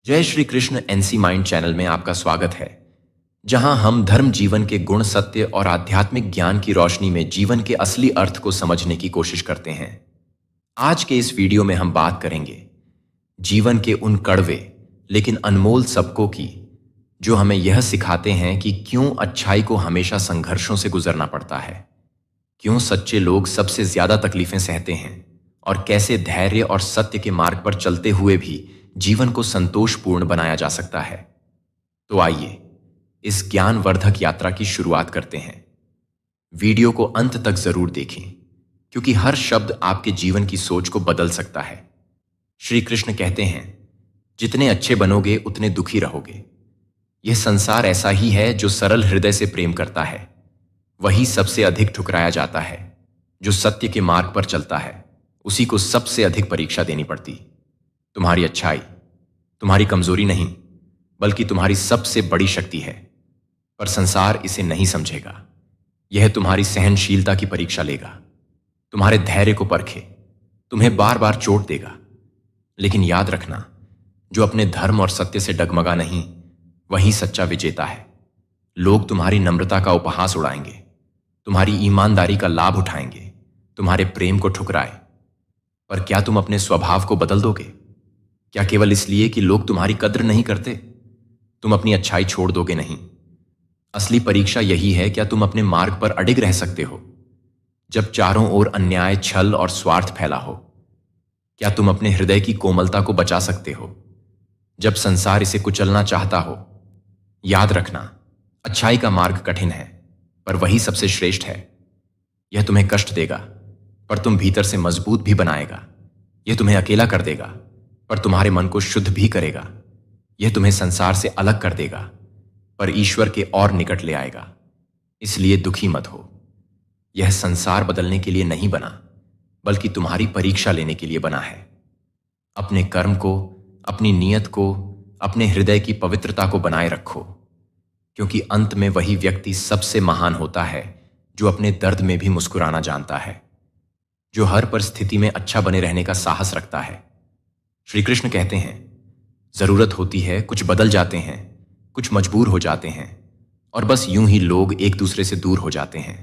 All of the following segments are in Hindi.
जय Shri Krishna. NC mind channel में आपका स्वागत है, जहां हम धर्म जीवन के गुण, सत्य और आध्यात्मिक ज्ञान की रोशनी में जीवन के असली अर्थ को समझने की कोशिश करते हैं। आज के इस वीडियो में हम बात करेंगे जीवन के उन कड़वे लेकिन अनमोल सबकों की, जो हमें यह सिखाते हैं कि क्यों अच्छाई को हमेशा संघर्षों से गुजरना पड़ता है, क्यों सच्चे लोग सबसे ज्यादा तकलीफें सहते हैं और कैसे धैर्य और सत्य के मार्ग पर चलते हुए भी जीवन को संतोषपूर्ण बनाया जा सकता है। तो आइए इस ज्ञानवर्धक यात्रा की शुरुआत करते हैं। वीडियो को अंत तक जरूर देखें, क्योंकि हर शब्द आपके जीवन की सोच को बदल सकता है। श्री कृष्ण कहते हैं, जितने अच्छे बनोगे उतने दुखी रहोगे। यह संसार ऐसा ही है, जो सरल हृदय से प्रेम करता है वही सबसे अधिक ठुकराया जाता है। जो सत्य के मार्ग पर चलता है उसी को सबसे अधिक परीक्षा देनी पड़ती। तुम्हारी अच्छाई तुम्हारी कमजोरी नहीं, बल्कि तुम्हारी सबसे बड़ी शक्ति है, पर संसार इसे नहीं समझेगा। यह तुम्हारी सहनशीलता की परीक्षा लेगा, तुम्हारे धैर्य को परखे, तुम्हें बार बार चोट देगा। लेकिन याद रखना, जो अपने धर्म और सत्य से डगमगा नहीं, वही सच्चा विजेता है। लोग तुम्हारी नम्रता का उपहास उड़ाएंगे, तुम्हारी ईमानदारी का लाभ उठाएंगे, तुम्हारे प्रेम को ठुकराए, पर क्या तुम अपने स्वभाव को बदल दोगे? क्या केवल इसलिए कि लोग तुम्हारी कद्र नहीं करते? तुम अपनी अच्छाई छोड़ दोगे नहीं। असली परीक्षा यही है, क्या तुम अपने मार्ग पर अडिग रह सकते हो जब चारों ओर अन्याय, छल और स्वार्थ फैला हो? क्या तुम अपने हृदय की कोमलता को बचा सकते हो जब संसार इसे कुचलना चाहता हो? याद रखना, अच्छाई का मार्ग कठिन है, पर वही सबसे श्रेष्ठ है। यह तुम्हें कष्ट देगा, पर तुम भीतर से मजबूत भी बनाएगा। यह तुम्हें अकेला कर देगा, पर तुम्हारे मन को शुद्ध भी करेगा। यह तुम्हें संसार से अलग कर देगा, पर ईश्वर के और निकट ले आएगा। इसलिए दुखी मत हो। यह संसार बदलने के लिए नहीं बना, बल्कि तुम्हारी परीक्षा लेने के लिए बना है। अपने कर्म को, अपनी नीयत को, अपने हृदय की पवित्रता को बनाए रखो, क्योंकि अंत में वही व्यक्ति सबसे महान होता है जो अपने दर्द में भी मुस्कुराना जानता है, जो हर परिस्थिति में अच्छा बने रहने का साहस रखता है। श्री कृष्ण कहते हैं, जरूरत होती है, कुछ बदल जाते हैं, कुछ मजबूर हो जाते हैं, और बस यूं ही लोग एक दूसरे से दूर हो जाते हैं।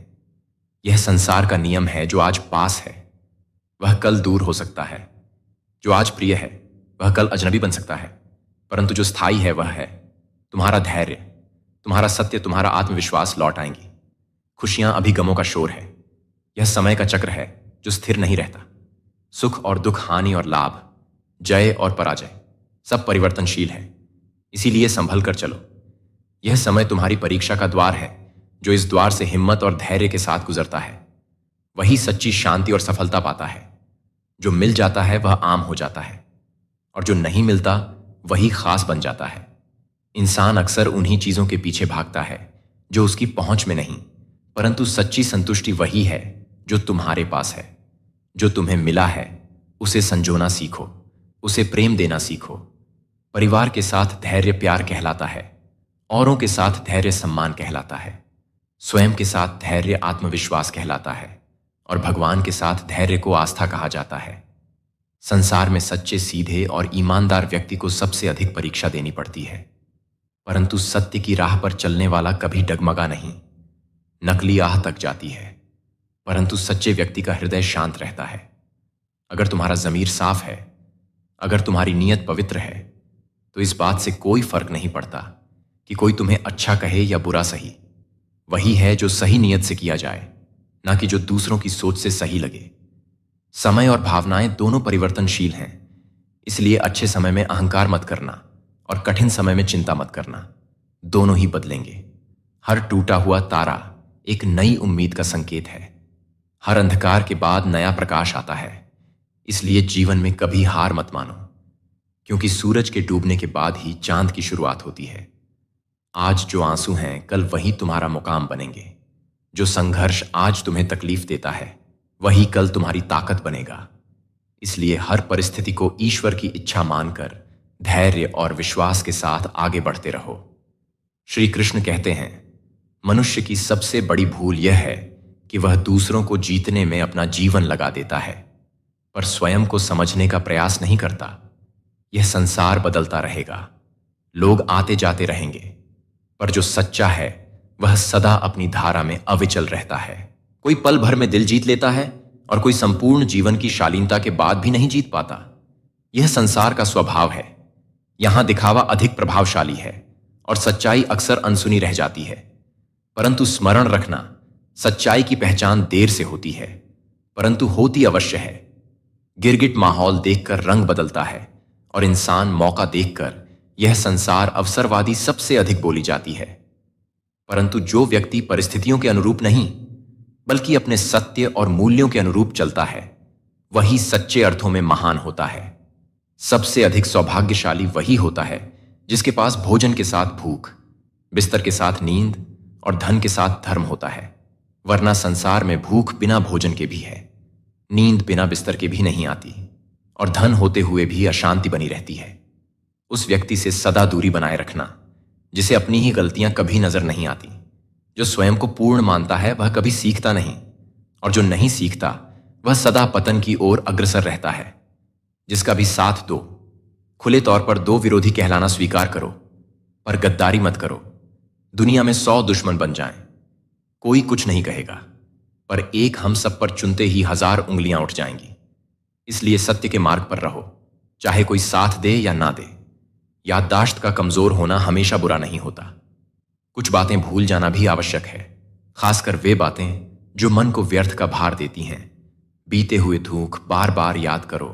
यह संसार का नियम है। जो आज पास है वह कल दूर हो सकता है, जो आज प्रिय है वह कल अजनबी बन सकता है, परंतु जो स्थायी है वह है तुम्हारा धैर्य, तुम्हारा सत्य, तुम्हारा आत्मविश्वास लौट आएंगी। खुशियां अभी गमों का शोर है। यह समय का चक्र है जो स्थिर नहीं रहता। सुख और दुख, हानि और लाभ, जय और पराजय, सब परिवर्तनशील है। इसीलिए संभल कर चलो। यह समय तुम्हारी परीक्षा का द्वार है। जो इस द्वार से हिम्मत और धैर्य के साथ गुजरता है वही सच्ची शांति और सफलता पाता है। जो मिल जाता है वह आम हो जाता है, और जो नहीं मिलता वही खास बन जाता है। इंसान अक्सर उन्हीं चीजों के पीछे भागता है जो उसकी पहुंच में नहीं, परंतु सच्ची संतुष्टि वही है जो तुम्हारे पास है। जो तुम्हें मिला है उसे संजोना सीखो, उसे प्रेम देना सीखो। परिवार के साथ धैर्य प्यार कहलाता है, औरों के साथ धैर्य सम्मान कहलाता है, स्वयं के साथ धैर्य आत्मविश्वास कहलाता है, और भगवान के साथ धैर्य को आस्था कहा जाता है। संसार में सच्चे, सीधे और ईमानदार व्यक्ति को सबसे अधिक परीक्षा देनी पड़ती है, परंतु सत्य की राह पर चलने वाला कभी डगमगा नहीं। नकली आह तक जाती है, परंतु सच्चे व्यक्ति का हृदय शांत रहता है। अगर तुम्हारा जमीर साफ है, अगर तुम्हारी नीयत पवित्र है, तो इस बात से कोई फर्क नहीं पड़ता कि कोई तुम्हें अच्छा कहे या बुरा सही। वही है जो सही नीयत से किया जाए, ना कि जो दूसरों की सोच से सही लगे। समय और भावनाएं दोनों परिवर्तनशील हैं, इसलिए अच्छे समय में अहंकार मत करना और कठिन समय में चिंता मत करना। दोनों ही बदलेंगे। हर टूटा हुआ तारा एक नई उम्मीद का संकेत है। हर अंधकार के बाद नया प्रकाश आता है। इसलिए जीवन में कभी हार मत मानो, क्योंकि सूरज के डूबने के बाद ही चांद की शुरुआत होती है। आज जो आंसू हैं, कल वही तुम्हारा मुकाम बनेंगे। जो संघर्ष आज तुम्हें तकलीफ देता है, वही कल तुम्हारी ताकत बनेगा। इसलिए हर परिस्थिति को ईश्वर की इच्छा मानकर धैर्य और विश्वास के साथ आगे बढ़ते रहो। श्री कृष्ण कहते हैं, मनुष्य की सबसे बड़ी भूल यह है कि वह दूसरों को जीतने में अपना जीवन लगा देता है, पर स्वयं को समझने का प्रयास नहीं करता। यह संसार बदलता रहेगा, लोग आते जाते रहेंगे, पर जो सच्चा है वह सदा अपनी धारा में अविचल रहता है। कोई पल भर में दिल जीत लेता है और कोई संपूर्ण जीवन की शालीनता के बाद भी नहीं जीत पाता। यह संसार का स्वभाव है। यहां दिखावा अधिक प्रभावशाली है और सच्चाई अक्सर अनसुनी रह जाती है। परंतु स्मरण रखना, सच्चाई की पहचान देर से होती है, परंतु होती अवश्य है। गिरगिट माहौल देखकर रंग बदलता है और इंसान मौका देखकर। यह संसार अवसरवादी सबसे अधिक बोली जाती है, परंतु जो व्यक्ति परिस्थितियों के अनुरूप नहीं बल्कि अपने सत्य और मूल्यों के अनुरूप चलता है, वही सच्चे अर्थों में महान होता है। सबसे अधिक सौभाग्यशाली वही होता है जिसके पास भोजन के साथ भूख, बिस्तर के साथ नींद और धन के साथ धर्म होता है। वरना संसार में भूख बिना भोजन के भी है, नींद बिना बिस्तर के भी नहीं आती और धन होते हुए भी अशांति बनी रहती है। उस व्यक्ति से सदा दूरी बनाए रखना जिसे अपनी ही गलतियां कभी नजर नहीं आती। जो स्वयं को पूर्ण मानता है वह कभी सीखता नहीं, और जो नहीं सीखता वह सदा पतन की ओर अग्रसर रहता है। जिसका भी साथ दो, खुले तौर पर दो विरोधी कहलाना स्वीकार करो, पर गद्दारी मत करो। दुनिया में 100 दुश्मन बन जाएं, कोई कुछ नहीं कहेगा, पर एक हम सब पर चुनते ही 1000 उंगलियां उठ जाएंगी। इसलिए सत्य के मार्ग पर रहो, चाहे कोई साथ दे या ना दे। याददाश्त का कमजोर होना हमेशा बुरा नहीं होता। कुछ बातें भूल जाना भी आवश्यक है, खासकर वे बातें जो मन को व्यर्थ का भार देती हैं। बीते हुए दुख बार बार याद करो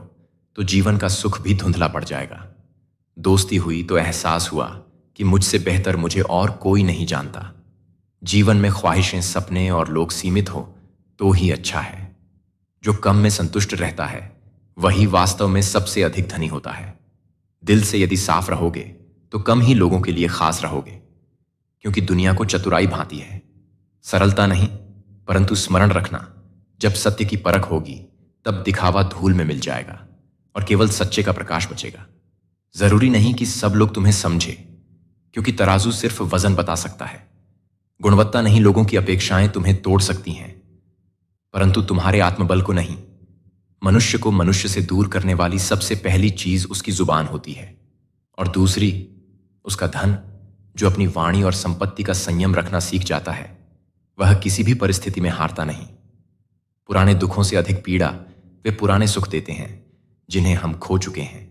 तो जीवन का सुख भी धुंधला पड़ जाएगा। दोस्ती हुई तो एहसास हुआ कि मुझसे बेहतर मुझे और कोई नहीं जानता। जीवन में ख्वाहिशें, सपने और लोग सीमित हो तो ही अच्छा है। जो कम में संतुष्ट रहता है वही वास्तव में सबसे अधिक धनी होता है। दिल से यदि साफ रहोगे तो कम ही लोगों के लिए खास रहोगे, क्योंकि दुनिया को चतुराई भांति है, सरलता नहीं। परंतु स्मरण रखना, जब सत्य की परख होगी तब दिखावा धूल में मिल जाएगा और केवल सच्चे का प्रकाश बचेगा। जरूरी नहीं कि सब लोग तुम्हें समझे, क्योंकि तराजू सिर्फ वजन बता सकता है। गुणवत्ता नहीं, लोगों की अपेक्षाएं तुम्हें तोड़ सकती हैं, परंतु तुम्हारे आत्मबल को नहीं। मनुष्य को मनुष्य से दूर करने वाली सबसे पहली चीज उसकी जुबान होती है, और दूसरी उसका धन। जो अपनी वाणी और संपत्ति का संयम रखना सीख जाता है वह किसी भी परिस्थिति में हारता नहीं। पुराने दुखों से अधिक पीड़ा वे पुराने सुख देते हैं जिन्हें हम खो चुके हैं।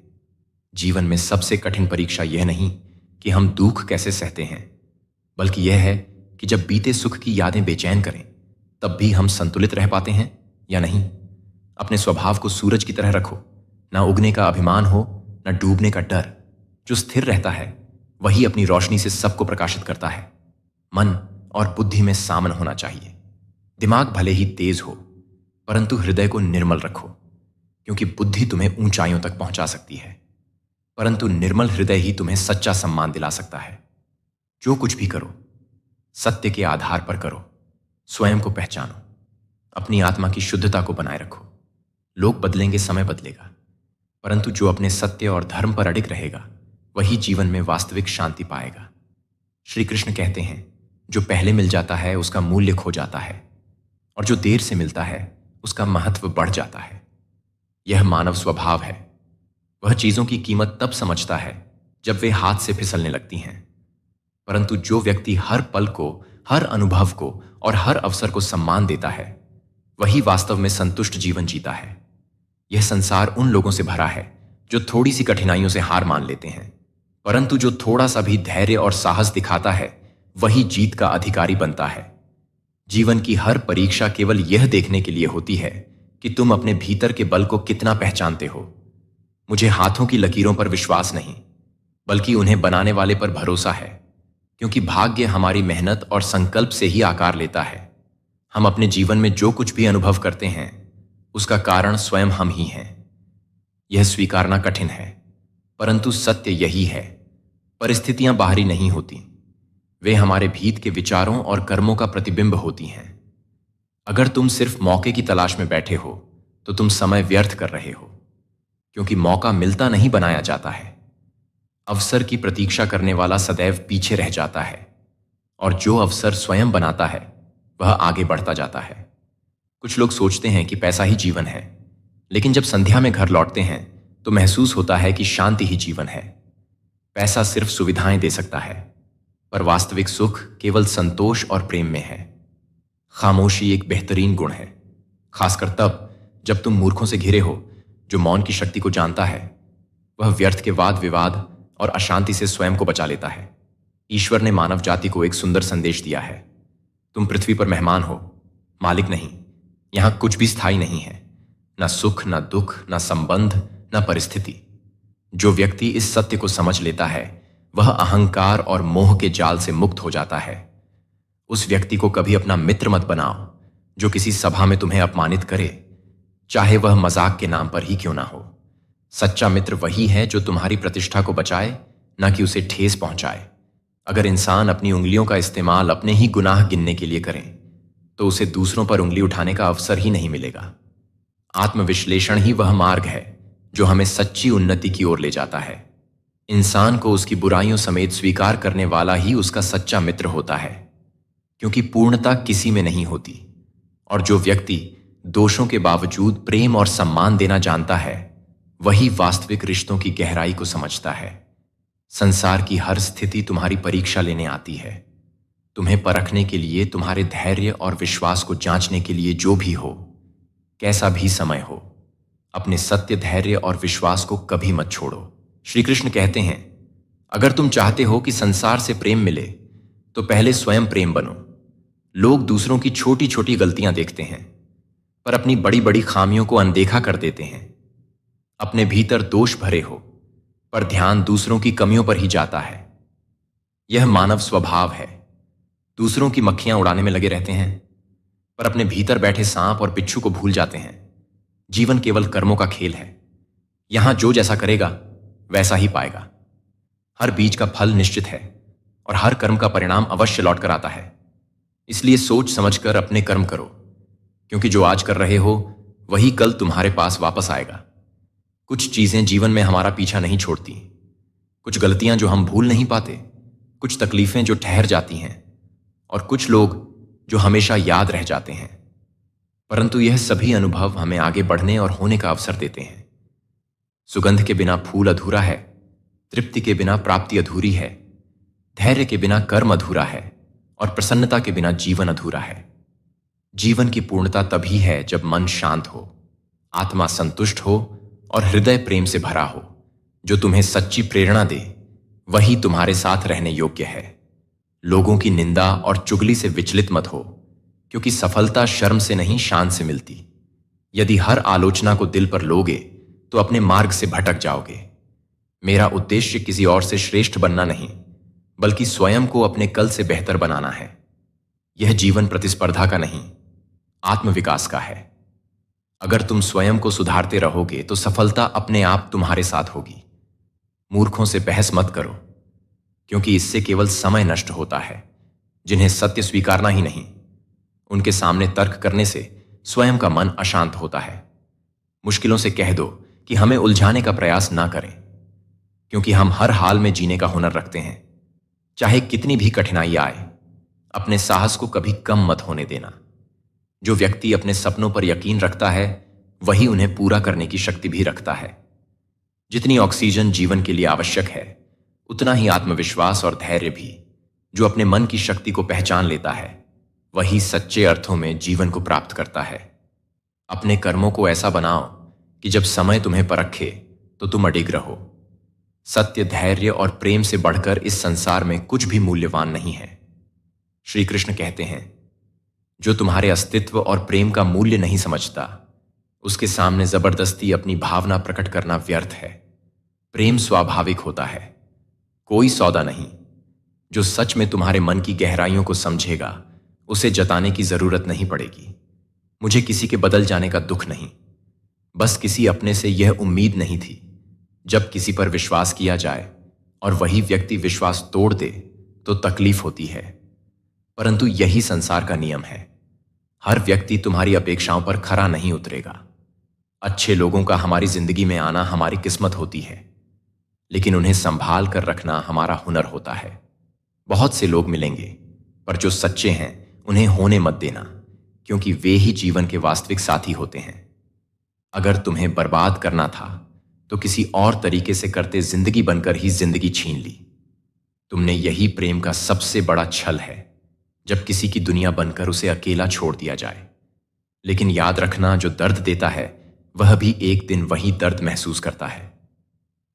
जीवन में सबसे कठिन परीक्षा यह नहीं कि हम दुख कैसे सहते हैं, बल्कि यह है कि जब बीते सुख की यादें बेचैन करें तब भी हम संतुलित रह पाते हैं या नहीं। अपने स्वभाव को सूरज की तरह रखो, ना उगने का अभिमान हो ना डूबने का डर। जो स्थिर रहता है वही अपनी रोशनी से सबको प्रकाशित करता है। मन और बुद्धि में सामन होना चाहिए। दिमाग भले ही तेज हो, परंतु हृदय को निर्मल रखो, क्योंकि बुद्धि तुम्हें ऊंचाइयों तक पहुंचा सकती है, परंतु निर्मल हृदय ही तुम्हें सच्चा सम्मान दिला सकता है। जो कुछ भी करो सत्य के आधार पर करो। स्वयं को पहचानो, अपनी आत्मा की शुद्धता को बनाए रखो। लोग बदलेंगे, समय बदलेगा, परंतु जो अपने सत्य और धर्म पर अडिग रहेगा वही जीवन में वास्तविक शांति पाएगा। श्री कृष्ण कहते हैं, जो पहले मिल जाता है उसका मूल्य खो जाता है, और जो देर से मिलता है उसका महत्व बढ़ जाता है। यह मानव स्वभाव है। वह चीजों की कीमत तब समझता है जब वे हाथ से फिसलने लगती हैं, परंतु जो व्यक्ति हर पल को, हर अनुभव को और हर अवसर को सम्मान देता है वही वास्तव में संतुष्ट जीवन जीता है। यह संसार उन लोगों से भरा है जो थोड़ी सी कठिनाइयों से हार मान लेते हैं, परंतु जो थोड़ा सा भी धैर्य और साहस दिखाता है वही जीत का अधिकारी बनता है। जीवन की हर परीक्षा केवल यह देखने के लिए होती है कि तुम अपने भीतर के बल को कितना पहचानते हो। मुझे हाथों की लकीरों पर विश्वास नहीं, बल्कि उन्हें बनाने वाले पर भरोसा है, क्योंकि भाग्य हमारी मेहनत और संकल्प से ही आकार लेता है। हम अपने जीवन में जो कुछ भी अनुभव करते हैं उसका कारण स्वयं हम ही हैं। यह स्वीकारना कठिन है, परंतु सत्य यही है। परिस्थितियां बाहरी नहीं होती, वे हमारे भीत के विचारों और कर्मों का प्रतिबिंब होती हैं। अगर तुम सिर्फ मौके की तलाश में बैठे हो तो तुम समय व्यर्थ कर रहे हो, क्योंकि मौका मिलता नहीं, बनाया जाता है। अवसर की प्रतीक्षा करने वाला सदैव पीछे रह जाता है, और जो अवसर स्वयं बनाता है वह आगे बढ़ता जाता है। कुछ लोग सोचते हैं कि पैसा ही जीवन है, लेकिन जब संध्या में घर लौटते हैं तो महसूस होता है कि शांति ही जीवन है। पैसा सिर्फ सुविधाएं दे सकता है, पर वास्तविक सुख केवल संतोष और प्रेम में है। खामोशी एक बेहतरीन गुण है, खासकर तब जब तुम मूर्खों से घिरे हो। जो मौन की शक्ति को जानता है वह व्यर्थ के वाद विवाद और अशांति से स्वयं को बचा लेता है। ईश्वर ने मानव जाति को एक सुंदर संदेश दिया है। तुम पृथ्वी पर मेहमान हो, मालिक नहीं। यहां कुछ भी स्थायी नहीं है, न सुख, न दुख, न संबंध, न परिस्थिति। जो व्यक्ति इस सत्य को समझ लेता है वह अहंकार और मोह के जाल से मुक्त हो जाता है। उस व्यक्ति को कभी अपना मित्र मत बनाओ जो किसी सभा में तुम्हें अपमानित करे, चाहे वह मजाक के नाम पर ही क्यों ना हो। सच्चा मित्र वही है जो तुम्हारी प्रतिष्ठा को बचाए, न कि उसे ठेस पहुंचाए। अगर इंसान अपनी उंगलियों का इस्तेमाल अपने ही गुनाह गिनने के लिए करें तो उसे दूसरों पर उंगली उठाने का अवसर ही नहीं मिलेगा। आत्मविश्लेषण ही वह मार्ग है जो हमें सच्ची उन्नति की ओर ले जाता है। इंसान को उसकी बुराइयों समेत स्वीकार करने वाला ही उसका सच्चा मित्र होता है, क्योंकि पूर्णता किसी में नहीं होती। और जो व्यक्ति दोषों के बावजूद प्रेम और सम्मान देना जानता है वही वास्तविक रिश्तों की गहराई को समझता है। संसार की हर स्थिति तुम्हारी परीक्षा लेने आती है, तुम्हें परखने के लिए, तुम्हारे धैर्य और विश्वास को जांचने के लिए। जो भी हो, कैसा भी समय हो, अपने सत्य, धैर्य और विश्वास को कभी मत छोड़ो। श्री कृष्ण कहते हैं, अगर तुम चाहते हो कि संसार से प्रेम मिले तो पहले स्वयं प्रेम बनो। लोग दूसरों की छोटी छोटी गलतियां देखते हैं पर अपनी बड़ी बड़ी खामियों को अनदेखा कर देते हैं। अपने भीतर दोष भरे हो पर ध्यान दूसरों की कमियों पर ही जाता है। यह मानव स्वभाव है। दूसरों की मक्खियां उड़ाने में लगे रहते हैं पर अपने भीतर बैठे सांप और बिच्छू को भूल जाते हैं। जीवन केवल कर्मों का खेल है। यहां जो जैसा करेगा वैसा ही पाएगा। हर बीज का फल निश्चित है और हर कर्म का परिणाम अवश्य लौट कर आता है। इसलिए सोच समझकर अपने कर्म करो, क्योंकि जो आज कर रहे हो वही कल तुम्हारे पास वापस आएगा। कुछ चीजें जीवन में हमारा पीछा नहीं छोड़ती, कुछ गलतियां जो हम भूल नहीं पाते, कुछ तकलीफें जो ठहर जाती हैं, और कुछ लोग जो हमेशा याद रह जाते हैं। परंतु यह सभी अनुभव हमें आगे बढ़ने और होने का अवसर देते हैं। सुगंध के बिना फूल अधूरा है, तृप्ति के बिना प्राप्ति अधूरी है, धैर्य के बिना कर्म अधूरा है और प्रसन्नता के बिना जीवन अधूरा है। जीवन की पूर्णता तभी है जब मन शांत हो, आत्मा संतुष्ट हो और हृदय प्रेम से भरा हो। जो तुम्हें सच्ची प्रेरणा दे वही तुम्हारे साथ रहने योग्य है। लोगों की निंदा और चुगली से विचलित मत हो, क्योंकि सफलता शर्म से नहीं, शान से मिलती। यदि हर आलोचना को दिल पर लोगे तो अपने मार्ग से भटक जाओगे। मेरा उद्देश्य किसी और से श्रेष्ठ बनना नहीं, बल्कि स्वयं को अपने कल से बेहतर बनाना है। यह जीवन प्रतिस्पर्धा का नहीं, आत्मविकास का है। अगर तुम स्वयं को सुधारते रहोगे तो सफलता अपने आप तुम्हारे साथ होगी। मूर्खों से बहस मत करो, क्योंकि इससे केवल समय नष्ट होता है। जिन्हें सत्य स्वीकारना ही नहीं, उनके सामने तर्क करने से स्वयं का मन अशांत होता है। मुश्किलों से कह दो कि हमें उलझाने का प्रयास ना करें, क्योंकि हम हर हाल में जीने का हुनर रखते हैं। चाहे कितनी भी कठिनाई आए, अपने साहस को कभी कम मत होने देना। जो व्यक्ति अपने सपनों पर यकीन रखता है वही उन्हें पूरा करने की शक्ति भी रखता है। जितनी ऑक्सीजन जीवन के लिए आवश्यक है, उतना ही आत्मविश्वास और धैर्य भी। जो अपने मन की शक्ति को पहचान लेता है वही सच्चे अर्थों में जीवन को प्राप्त करता है। अपने कर्मों को ऐसा बनाओ कि जब समय तुम्हें परखे तो तुम अडिग रहो। सत्य, धैर्य और प्रेम से बढ़कर इस संसार में कुछ भी मूल्यवान नहीं है। श्री कृष्ण कहते हैं, जो तुम्हारे अस्तित्व और प्रेम का मूल्य नहीं समझता, उसके सामने जबरदस्ती अपनी भावना प्रकट करना व्यर्थ है। प्रेम स्वाभाविक होता है, कोई सौदा नहीं। जो सच में तुम्हारे मन की गहराइयों को समझेगा उसे जताने की जरूरत नहीं पड़ेगी। मुझे किसी के बदल जाने का दुख नहीं, बस किसी अपने से यह उम्मीद नहीं थी। जब किसी पर विश्वास किया जाए और वही व्यक्ति विश्वास तोड़ दे तो तकलीफ होती है, परंतु यही संसार का नियम है। हर व्यक्ति तुम्हारी अपेक्षाओं पर खरा नहीं उतरेगा। अच्छे लोगों का हमारी जिंदगी में आना हमारी किस्मत होती है, लेकिन उन्हें संभाल कर रखना हमारा हुनर होता है। बहुत से लोग मिलेंगे, पर जो सच्चे हैं उन्हें होने मत देना, क्योंकि वे ही जीवन के वास्तविक साथी होते हैं। अगर तुम्हें बर्बाद करना था तो किसी और तरीके से करते जिंदगी बनकर ही जिंदगी छीन ली। तुमने यही प्रेम का सबसे बड़ा छल है, जब किसी की दुनिया बनकर उसे अकेला छोड़ दिया जाए। लेकिन याद रखना, जो दर्द देता है वह भी एक दिन वही दर्द महसूस करता है।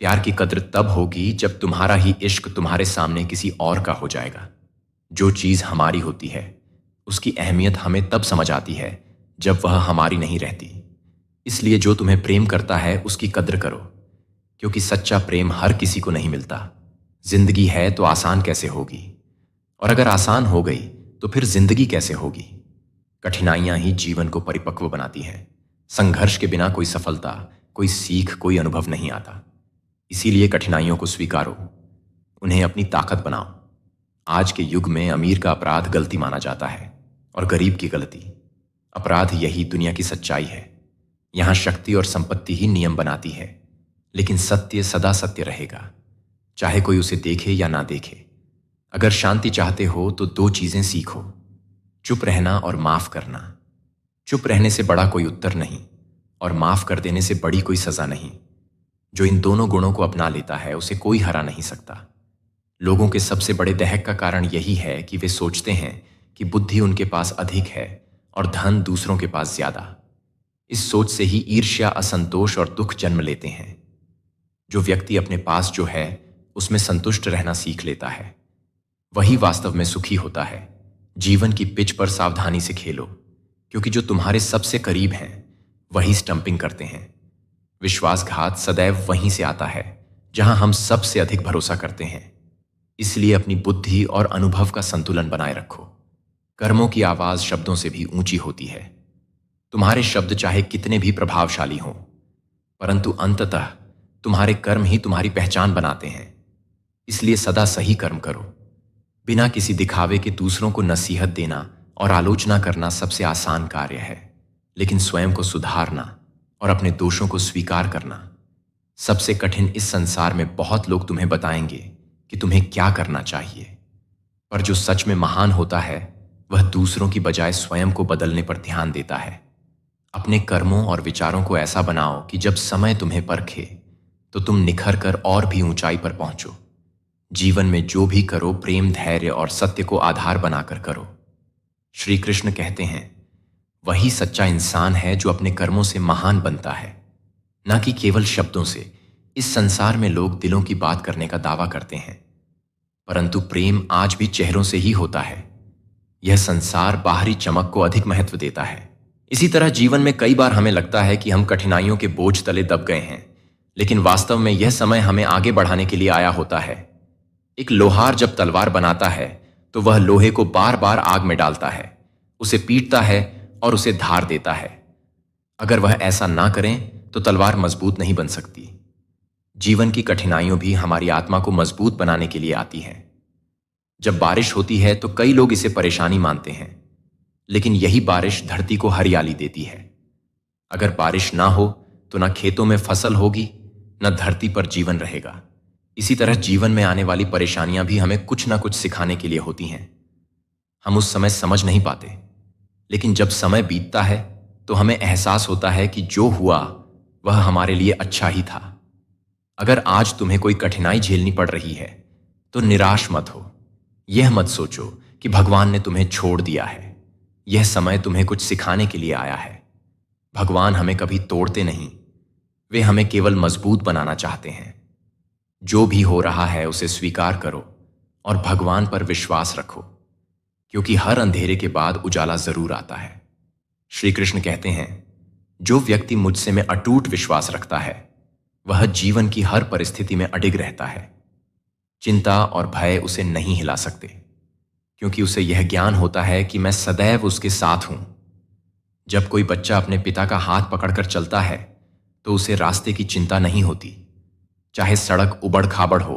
प्यार की कद्र तब होगी जब तुम्हारा ही इश्क तुम्हारे सामने किसी और का हो जाएगा। जो चीज हमारी होती है उसकी अहमियत हमें तब समझ आती है जब वह हमारी नहीं रहती। इसलिए जो तुम्हें प्रेम करता है उसकी कद्र करो, क्योंकि सच्चा प्रेम हर किसी को नहीं मिलता। जिंदगी है तो आसान कैसे होगी, और अगर आसान हो गई तो फिर जिंदगी कैसे होगी। कठिनाइयां ही जीवन को परिपक्व बनाती हैं। संघर्ष के बिना कोई सफलता, कोई सीख, कोई अनुभव नहीं आता। इसीलिए कठिनाइयों को स्वीकारो, उन्हें अपनी ताकत बनाओ। आज के युग में अमीर का अपराध गलती माना जाता है और गरीब की गलती। अपराध यही दुनिया की सच्चाई है। यहां शक्ति और संपत्ति ही नियम बनाती है, लेकिन सत्य सदा सत्य रहेगा, चाहे कोई उसे देखे या ना देखे। अगर शांति चाहते हो तो दो चीजें सीखो, चुप रहना और माफ करना। चुप रहने से बड़ा कोई उत्तर नहीं, और माफ कर देने से बड़ी कोई सजा नहीं। जो इन दोनों गुणों को अपना लेता है उसे कोई हरा नहीं सकता। लोगों के सबसे बड़े दहक का कारण यही है कि वे सोचते हैं कि बुद्धि उनके पास अधिक है और धन दूसरों के पास ज्यादा। इस सोच से ही ईर्ष्या, असंतोष और दुख जन्म लेते हैं। जो व्यक्ति अपने पास जो है उसमें संतुष्ट रहना सीख लेता है, वही वास्तव में सुखी होता है। जीवन की पिच पर सावधानी से खेलो, क्योंकि जो तुम्हारे सबसे करीब हैं वही स्टंपिंग करते हैं। विश्वासघात सदैव वहीं से आता है जहां हम सबसे अधिक भरोसा करते हैं। इसलिए अपनी बुद्धि और अनुभव का संतुलन बनाए रखो। कर्मों की आवाज शब्दों से भी ऊंची होती है। तुम्हारे शब्द चाहे कितने भी प्रभावशाली हों, परंतु अंततः तुम्हारे कर्म ही तुम्हारी पहचान बनाते हैं। इसलिए सदा सही कर्म करो। बिना किसी दिखावे के दूसरों को नसीहत देना और आलोचना करना सबसे आसान कार्य है, लेकिन स्वयं को सुधारना और अपने दोषों को स्वीकार करना सबसे कठिन। इस संसार में बहुत लोग तुम्हें बताएंगे कि तुम्हें क्या करना चाहिए, पर जो सच में महान होता है वह दूसरों की बजाय स्वयं को बदलने पर ध्यान देता है। अपने कर्मों और विचारों को ऐसा बनाओ कि जब समय तुम्हें परखे तो तुम निखर कर और भी ऊंचाई पर पहुंचो। जीवन में जो भी करो प्रेम, धैर्य और सत्य को आधार बनाकर करो। श्री कृष्ण कहते हैं, वही सच्चा इंसान है जो अपने कर्मों से महान बनता है, न कि केवल शब्दों से। इस संसार में लोग दिलों की बात करने का दावा करते हैं, परंतु प्रेम आज भी चेहरों से ही होता है। यह संसार बाहरी चमक को अधिक महत्व देता है। इसी तरह जीवन में कई बार हमें लगता है कि हम कठिनाइयों के बोझ तले दब गए हैं, लेकिन वास्तव में यह समय हमें आगे बढ़ाने के लिए आया होता है। एक लोहार जब तलवार बनाता है तो वह लोहे को बार बार आग में डालता है, उसे पीटता है और उसे धार देता है। अगर वह ऐसा ना करें तो तलवार मजबूत नहीं बन सकती। जीवन की कठिनाइयां भी हमारी आत्मा को मजबूत बनाने के लिए आती हैं। जब बारिश होती है तो कई लोग इसे परेशानी मानते हैं, लेकिन यही बारिश धरती को हरियाली देती है। अगर बारिश ना हो तो ना खेतों में फसल होगी, न धरती पर जीवन रहेगा। इसी तरह जीवन में आने वाली परेशानियां भी हमें कुछ ना कुछ सिखाने के लिए होती हैं। हम उस समय समझ नहीं पाते, लेकिन जब समय बीतता है तो हमें एहसास होता है कि जो हुआ वह हमारे लिए अच्छा ही था। अगर आज तुम्हें कोई कठिनाई झेलनी पड़ रही है तो निराश मत हो। यह मत सोचो कि भगवान ने तुम्हें छोड़ दिया है। यह समय तुम्हें कुछ सिखाने के लिए आया है। भगवान हमें कभी तोड़ते नहीं, वे हमें केवल मजबूत बनाना चाहते हैं। जो भी हो रहा है उसे स्वीकार करो और भगवान पर विश्वास रखो, क्योंकि हर अंधेरे के बाद उजाला जरूर आता है। श्री कृष्ण कहते हैं, जो व्यक्ति मुझसे में अटूट विश्वास रखता है वह जीवन की हर परिस्थिति में अडिग रहता है। चिंता और भय उसे नहीं हिला सकते, क्योंकि उसे यह ज्ञान होता है कि मैं सदैव उसके साथ हूं। जब कोई बच्चा अपने पिता का हाथ पकड़कर चलता है तो उसे रास्ते की चिंता नहीं होती। चाहे सड़क उबड़ खाबड़ हो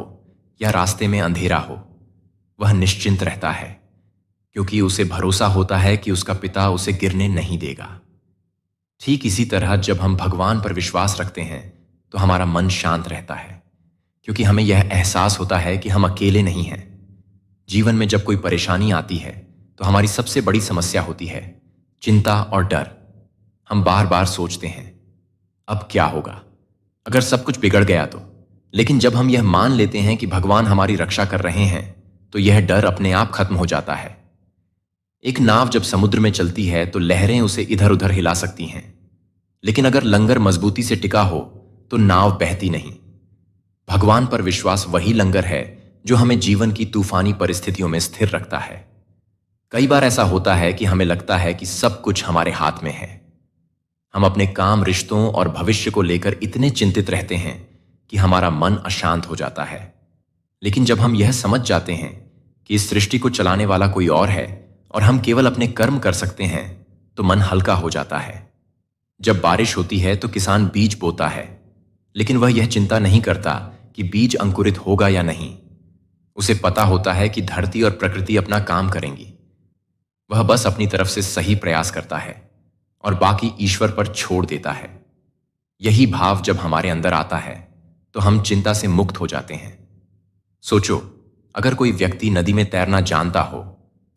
या रास्ते में अंधेरा हो, वह निश्चिंत रहता है, क्योंकि उसे भरोसा होता है कि उसका पिता उसे गिरने नहीं देगा। ठीक इसी तरह जब हम भगवान पर विश्वास रखते हैं तो हमारा मन शांत रहता है, क्योंकि हमें यह एहसास होता है कि हम अकेले नहीं हैं। जीवन में जब कोई परेशानी आती है तो हमारी सबसे बड़ी समस्या होती है चिंता और डर। हम बार बार सोचते हैं, अब क्या होगा, अगर सब कुछ बिगड़ गया तो। लेकिन जब हम यह मान लेते हैं कि भगवान हमारी रक्षा कर रहे हैं, तो यह डर अपने आप खत्म हो जाता है। एक नाव जब समुद्र में चलती है तो लहरें उसे इधर उधर हिला सकती हैं, लेकिन अगर लंगर मजबूती से टिका हो तो नाव बहती नहीं। भगवान पर विश्वास वही लंगर है जो हमें जीवन की तूफानी परिस्थितियों में स्थिर रखता है। कई बार ऐसा होता है कि हमें लगता है कि सब कुछ हमारे हाथ में है। हम अपने काम, रिश्तों और भविष्य को लेकर इतने चिंतित रहते हैं कि हमारा मन अशांत हो जाता है। लेकिन जब हम यह समझ जाते हैं कि इस सृष्टि को चलाने वाला कोई और है और हम केवल अपने कर्म कर सकते हैं, तो मन हल्का हो जाता है। जब बारिश होती है तो किसान बीज बोता है, लेकिन वह यह चिंता नहीं करता कि बीज अंकुरित होगा या नहीं। उसे पता होता है कि धरती और प्रकृति अपना काम करेंगी। वह बस अपनी तरफ से सही प्रयास करता है और बाकी ईश्वर पर छोड़ देता है। यही भाव जब हमारे अंदर आता है तो हम चिंता से मुक्त हो जाते हैं। सोचो, अगर कोई व्यक्ति नदी में तैरना जानता हो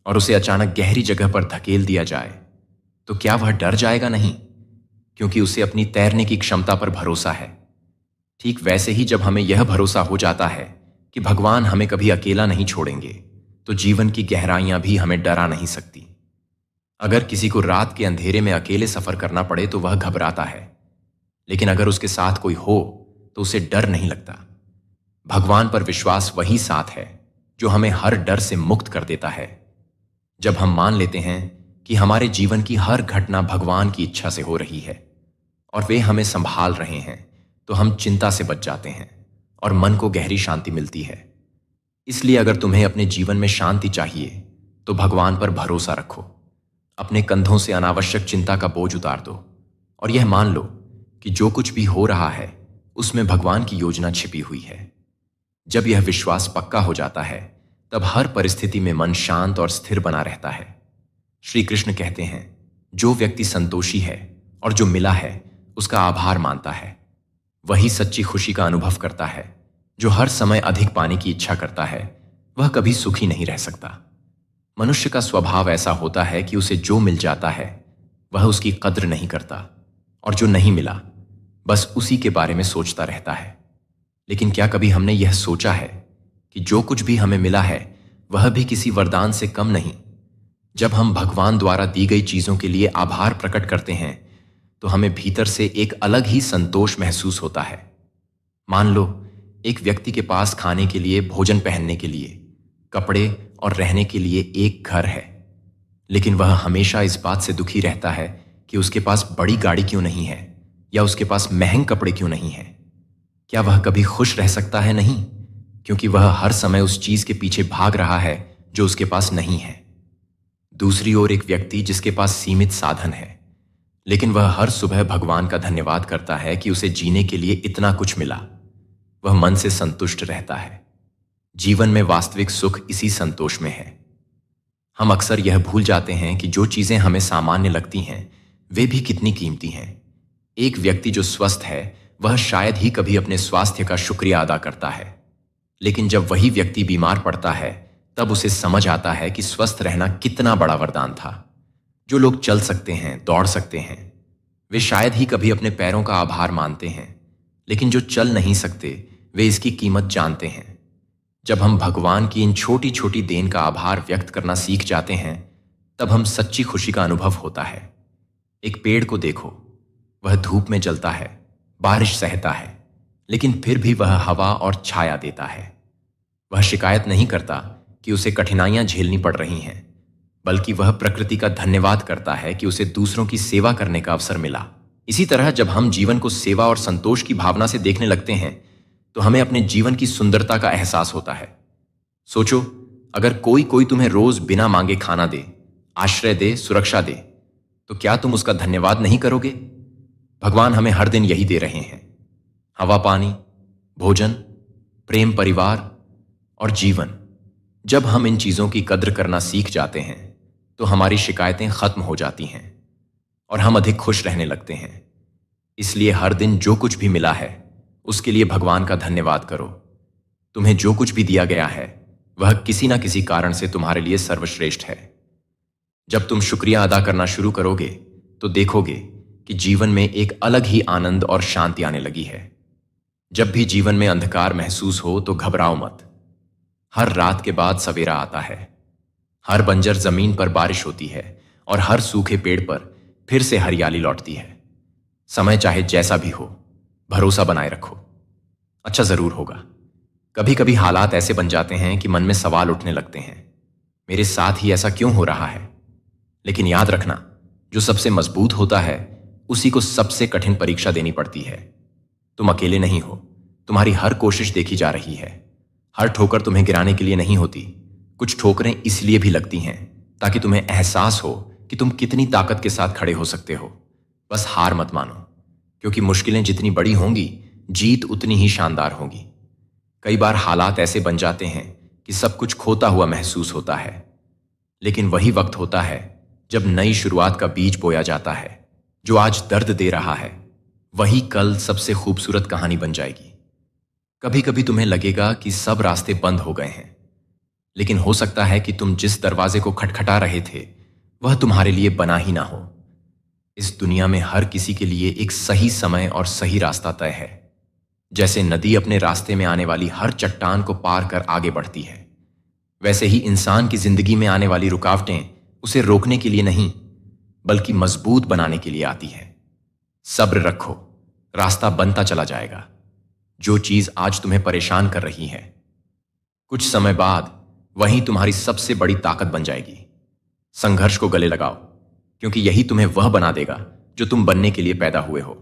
और उसे अचानक गहरी जगह पर धकेल दिया जाए, तो क्या वह डर जाएगा? नहीं, क्योंकि उसे अपनी तैरने की क्षमता पर भरोसा है। ठीक वैसे ही जब हमें यह भरोसा हो जाता है कि भगवान हमें कभी अकेला नहीं छोड़ेंगे, तो जीवन की गहराइयां भी हमें डरा नहीं सकती। अगर किसी को रात के अंधेरे में अकेले सफर करना पड़े तो वह घबराता है, लेकिन अगर उसके साथ कोई हो तो उसे डर नहीं लगता। भगवान पर विश्वास वही साथ है जो हमें हर डर से मुक्त कर देता है। जब हम मान लेते हैं कि हमारे जीवन की हर घटना भगवान की इच्छा से हो रही है और वे हमें संभाल रहे हैं, तो हम चिंता से बच जाते हैं और मन को गहरी शांति मिलती है। इसलिए अगर तुम्हें अपने जीवन में शांति चाहिए तो भगवान पर भरोसा रखो। अपने कंधों से अनावश्यक चिंता का बोझ उतार दो और यह मान लो कि जो कुछ भी हो रहा है उसमें भगवान की योजना छिपी हुई है। जब यह विश्वास पक्का हो जाता है, तब हर परिस्थिति में मन शांत और स्थिर बना रहता है। श्री कृष्ण कहते हैं, जो व्यक्ति संतोषी है और जो मिला है उसका आभार मानता है, वही सच्ची खुशी का अनुभव करता है। जो हर समय अधिक पाने की इच्छा करता है, वह कभी सुखी नहीं रह सकता। मनुष्य का स्वभाव ऐसा होता है कि उसे जो मिल जाता है वह उसकी कद्र नहीं करता, और जो नहीं मिला बस उसी के बारे में सोचता रहता है। लेकिन क्या कभी हमने यह सोचा है कि जो कुछ भी हमें मिला है वह भी किसी वरदान से कम नहीं? जब हम भगवान द्वारा दी गई चीजों के लिए आभार प्रकट करते हैं, तो हमें भीतर से एक अलग ही संतोष महसूस होता है। मान लो एक व्यक्ति के पास खाने के लिए, भोजन पहनने के लिए, कपड़े और रहने के लिए एक घर है, लेकिन वह हमेशा इस बात से दुखी रहता है कि उसके पास बड़ी गाड़ी क्यों नहीं है या उसके पास महंगे कपड़े क्यों नहीं है। क्या वह कभी खुश रह सकता है? नहीं, क्योंकि वह हर समय उस चीज के पीछे भाग रहा है जो उसके पास नहीं है। दूसरी ओर एक व्यक्ति जिसके पास सीमित साधन है, लेकिन वह हर सुबह भगवान का धन्यवाद करता है कि उसे जीने के लिए इतना कुछ मिला, वह मन से संतुष्ट रहता है। जीवन में वास्तविक सुख इसी संतोष में है। हम अक्सर यह भूल जाते हैं कि जो चीजें हमें सामान्य लगती हैं वे भी कितनी कीमती हैं। एक व्यक्ति जो स्वस्थ है वह शायद ही कभी अपने स्वास्थ्य का शुक्रिया अदा करता है, लेकिन जब वही व्यक्ति बीमार पड़ता है तब उसे समझ आता है कि स्वस्थ रहना कितना बड़ा वरदान था। जो लोग चल सकते हैं, दौड़ सकते हैं, वे शायद ही कभी अपने पैरों का आभार मानते हैं, लेकिन जो चल नहीं सकते वे इसकी कीमत जानते हैं। जब हम भगवान की इन छोटी छोटी देन का आभार व्यक्त करना सीख जाते हैं, तब हम सच्ची खुशी का अनुभव होता है। एक पेड़ को देखो, वह धूप में जलता है, बारिश सहता है, लेकिन फिर भी वह हवा और छाया देता है। वह शिकायत नहीं करता कि उसे कठिनाइयां झेलनी पड़ रही हैं, बल्कि वह प्रकृति का धन्यवाद करता है कि उसे दूसरों की सेवा करने का अवसर मिला। इसी तरह जब हम जीवन को सेवा और संतोष की भावना से देखने लगते हैं, तो हमें अपने जीवन की सुंदरता का एहसास होता है। सोचो, अगर कोई तुम्हें रोज बिना मांगे खाना दे, आश्रय दे, सुरक्षा दे, तो क्या तुम उसका धन्यवाद नहीं करोगे? भगवान हमें हर दिन यही दे रहे हैं, हवा, पानी, भोजन, प्रेम, परिवार और जीवन। जब हम इन चीजों की कद्र करना सीख जाते हैं तो हमारी शिकायतें खत्म हो जाती हैं और हम अधिक खुश रहने लगते हैं। इसलिए हर दिन जो कुछ भी मिला है उसके लिए भगवान का धन्यवाद करो। तुम्हें जो कुछ भी दिया गया है वह किसी ना किसी कारण से तुम्हारे लिए सर्वश्रेष्ठ है। जब तुम शुक्रिया अदा करना शुरू करोगे तो देखोगे कि जीवन में एक अलग ही आनंद और शांति आने लगी है। जब भी जीवन में अंधकार महसूस हो तो घबराओ मत। हर रात के बाद सवेरा आता है। हर बंजर जमीन पर बारिश होती है और हर सूखे पेड़ पर फिर से हरियाली लौटती है। समय चाहे जैसा भी हो, भरोसा बनाए रखो, अच्छा जरूर होगा। कभी कभी हालात ऐसे बन जाते हैं कि मन में सवाल उठने लगते हैं, मेरे साथ ही ऐसा क्यों हो रहा है। लेकिन याद रखना, जो सबसे मजबूत होता है उसी को सबसे कठिन परीक्षा देनी पड़ती है। तुम अकेले नहीं हो, तुम्हारी हर कोशिश देखी जा रही है। हर ठोकर तुम्हें गिराने के लिए नहीं होती, कुछ ठोकरें इसलिए भी लगती हैं ताकि तुम्हें एहसास हो कि तुम कितनी ताकत के साथ खड़े हो सकते हो। बस हार मत मानो, क्योंकि मुश्किलें जितनी बड़ी होंगी, जीत उतनी ही शानदार होगी। कई बार हालात ऐसे बन जाते हैं कि सब कुछ खोता हुआ महसूस होता है, लेकिन वही वक्त होता है जब नई शुरुआत का बीज बोया जाता है। जो आज दर्द दे रहा है वही कल सबसे खूबसूरत कहानी बन जाएगी। कभी कभी तुम्हें लगेगा कि सब रास्ते बंद हो गए हैं, लेकिन हो सकता है कि तुम जिस दरवाजे को खटखटा रहे थे वह तुम्हारे लिए बना ही ना हो। इस दुनिया में हर किसी के लिए एक सही समय और सही रास्ता तय है। जैसे नदी अपने रास्ते में आने वाली हर चट्टान को पार कर आगे बढ़ती है, वैसे ही इंसान की जिंदगी में आने वाली रुकावटें उसे रोकने के लिए नहीं, बल्कि मजबूत बनाने के लिए आती है। सब्र रखो, रास्ता बनता चला जाएगा। जो चीज आज तुम्हें परेशान कर रही है, कुछ समय बाद वही तुम्हारी सबसे बड़ी ताकत बन जाएगी। संघर्ष को गले लगाओ, क्योंकि यही तुम्हें वह बना देगा जो तुम बनने के लिए पैदा हुए हो।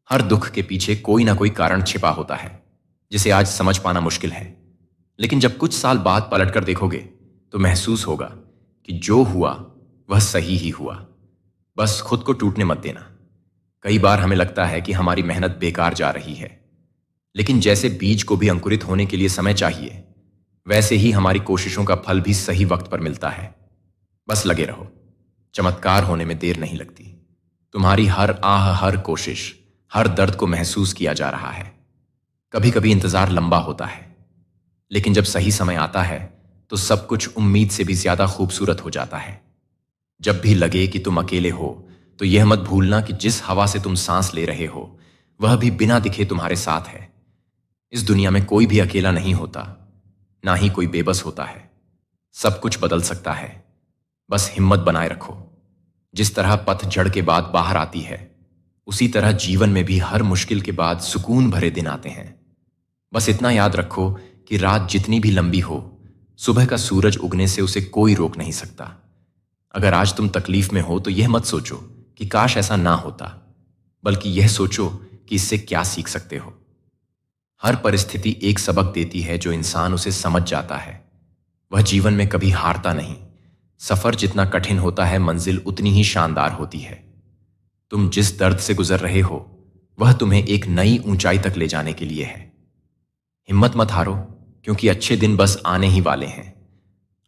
हर दुख के पीछे कोई ना कोई कारण छिपा होता है, जिसे आज समझ पाना मुश्किल है। लेकिन जब कुछ साल बाद पलटकर देखोगे तो महसूस होगा कि जो हुआ वह सही ही हुआ। बस खुद को टूटने मत देना। कई बार हमें लगता है कि हमारी मेहनत बेकार जा रही है, लेकिन जैसे बीज को भी अंकुरित होने के लिए समय चाहिए, वैसे ही हमारी कोशिशों का फल भी सही वक्त पर मिलता है। बस लगे रहो, चमत्कार होने में देर नहीं लगती। तुम्हारी हर आह, हर कोशिश, हर दर्द को महसूस किया जा रहा है। कभी कभी इंतजार लंबा होता है, लेकिन जब सही समय आता है तो सब कुछ उम्मीद से भी ज्यादा खूबसूरत हो जाता है। जब भी लगे कि तुम अकेले हो तो यह मत भूलना कि जिस हवा से तुम सांस ले रहे हो वह भी बिना दिखे तुम्हारे साथ है। इस दुनिया में कोई भी अकेला नहीं होता, ना ही कोई बेबस होता है। सब कुछ बदल सकता है, बस हिम्मत बनाए रखो। जिस तरह पतझड़ के बाद बाहर आती है, उसी तरह जीवन में भी हर मुश्किल के बाद सुकून भरे दिन आते हैं। बस इतना याद रखो कि रात जितनी भी लंबी हो, सुबह का सूरज उगने से उसे कोई रोक नहीं सकता। अगर आज तुम तकलीफ में हो तो यह मत सोचो कि काश ऐसा ना होता, बल्कि यह सोचो कि इससे क्या सीख सकते हो। हर परिस्थिति एक सबक देती है, जो इंसान उसे समझ जाता है वह जीवन में कभी हारता नहीं। सफर जितना कठिन होता है, मंजिल उतनी ही शानदार होती है। तुम जिस दर्द से गुजर रहे हो वह तुम्हें एक नई ऊंचाई तक ले जाने के लिए है। हिम्मत मत हारो, क्योंकि अच्छे दिन बस आने ही वाले हैं।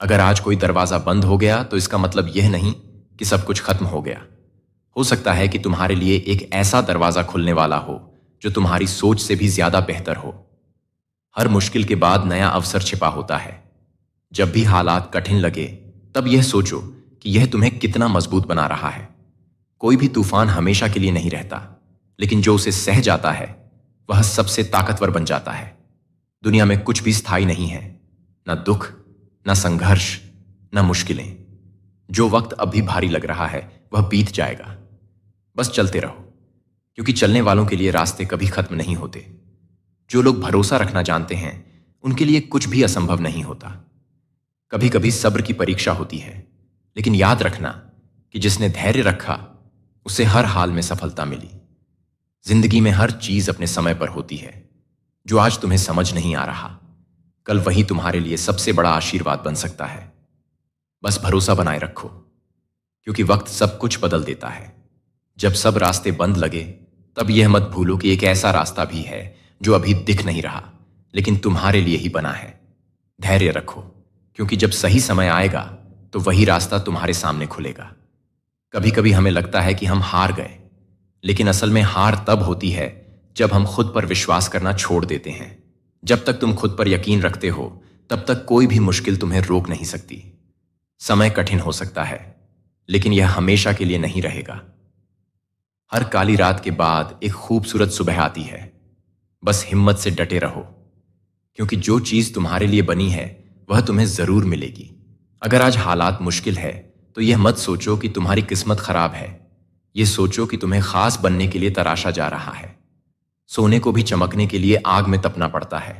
अगर आज कोई दरवाजा बंद हो गया तो इसका मतलब यह नहीं कि सब कुछ खत्म हो गया। हो सकता है कि तुम्हारे लिए एक ऐसा दरवाजा खुलने वाला हो जो तुम्हारी सोच से भी ज्यादा बेहतर हो। हर मुश्किल के बाद नया अवसर छिपा होता है। जब भी हालात कठिन लगे, तब यह सोचो कि यह तुम्हें कितना मजबूत बना रहा है। कोई भी तूफान हमेशा के लिए नहीं रहता, लेकिन जो उसे सह जाता है वह सबसे ताकतवर बन जाता है। दुनिया में कुछ भी स्थायी नहीं है, ना दुख, ना संघर्ष, ना मुश्किलें। जो वक्त अभी भारी लग रहा है वह बीत जाएगा। बस चलते रहो, क्योंकि चलने वालों के लिए रास्ते कभी खत्म नहीं होते। जो लोग भरोसा रखना जानते हैं उनके लिए कुछ भी असंभव नहीं होता। कभी कभी सब्र की परीक्षा होती है, लेकिन याद रखना कि जिसने धैर्य रखा उसे हर हाल में सफलता मिली। जिंदगी में हर चीज अपने समय पर होती है। जो आज तुम्हें समझ नहीं आ रहा, कल वही तुम्हारे लिए सबसे बड़ा आशीर्वाद बन सकता है। बस भरोसा बनाए रखो, क्योंकि वक्त सब कुछ बदल देता है। जब सब रास्ते बंद लगे, तब यह मत भूलो कि एक ऐसा रास्ता भी है जो अभी दिख नहीं रहा, लेकिन तुम्हारे लिए ही बना है। धैर्य रखो, क्योंकि जब सही समय आएगा तो वही रास्ता तुम्हारे सामने खुलेगा। कभी कभी हमें लगता है कि हम हार गए, लेकिन असल में हार तब होती है जब हम खुद पर विश्वास करना छोड़ देते हैं। जब तक तुम खुद पर यकीन रखते हो, तब तक कोई भी मुश्किल तुम्हें रोक नहीं सकती। समय कठिन हो सकता है, लेकिन यह हमेशा के लिए नहीं रहेगा। हर काली रात के बाद एक खूबसूरत सुबह आती है। बस हिम्मत से डटे रहो, क्योंकि जो चीज तुम्हारे लिए बनी है वह तुम्हें जरूर मिलेगी। अगर आज हालात मुश्किल है तो यह मत सोचो कि तुम्हारी किस्मत खराब है। यह सोचो कि तुम्हें खास बनने के लिए तराशा जा रहा है। सोने को भी चमकने के लिए आग में तपना पड़ता है।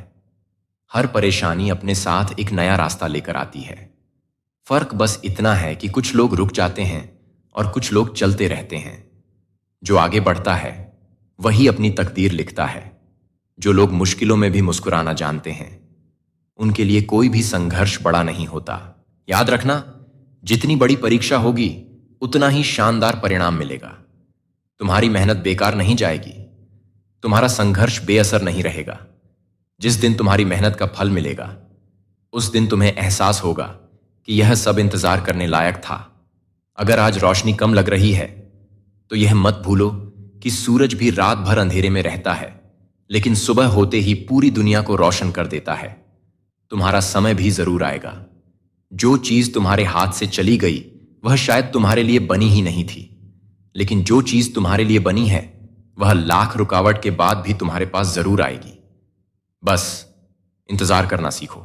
हर परेशानी अपने साथ एक नया रास्ता लेकर आती है। फर्क बस इतना है कि कुछ लोग रुक जाते हैं और कुछ लोग चलते रहते हैं। जो आगे बढ़ता है वही अपनी तकदीर लिखता है। जो लोग मुश्किलों में भी मुस्कुराना जानते हैं, उनके लिए कोई भी संघर्ष बड़ा नहीं होता। याद रखना, जितनी बड़ी परीक्षा होगी उतना ही शानदार परिणाम मिलेगा। तुम्हारी मेहनत बेकार नहीं जाएगी, तुम्हारा संघर्ष बेअसर नहीं रहेगा। जिस दिन तुम्हारी मेहनत का फल मिलेगा उस दिन तुम्हें एहसास होगा कि यह सब इंतजार करने लायक था। अगर आज रोशनी कम लग रही है तो यह मत भूलो कि सूरज भी रात भर अंधेरे में रहता है, लेकिन सुबह होते ही पूरी दुनिया को रोशन कर देता है। तुम्हारा समय भी जरूर आएगा। जो चीज तुम्हारे हाथ से चली गई वह शायद तुम्हारे लिए बनी ही नहीं थी, लेकिन जो चीज तुम्हारे लिए बनी है वह लाख रुकावट के बाद भी तुम्हारे पास जरूर आएगी। बस इंतजार करना सीखो।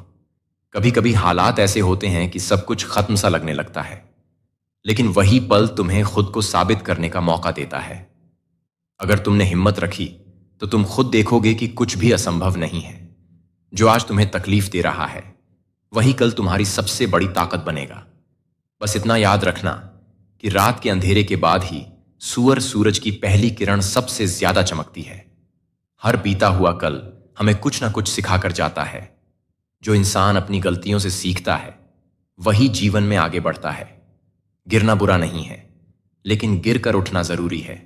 कभी कभी हालात ऐसे होते हैं कि सब कुछ खत्म सा लगने लगता है, लेकिन वही पल तुम्हें खुद को साबित करने का मौका देता है। अगर तुमने हिम्मत रखी तो तुम खुद देखोगे कि कुछ भी असंभव नहीं है। जो आज तुम्हें तकलीफ दे रहा है वही कल तुम्हारी सबसे बड़ी ताकत बनेगा। बस इतना याद रखना कि रात के अंधेरे के बाद ही सूरज की पहली किरण सबसे ज्यादा चमकती है। हर बीता हुआ कल हमें कुछ ना कुछ सिखाकर जाता है। जो इंसान अपनी गलतियों से सीखता है वही जीवन में आगे बढ़ता है। गिरना बुरा नहीं है, लेकिन गिर कर उठना जरूरी है।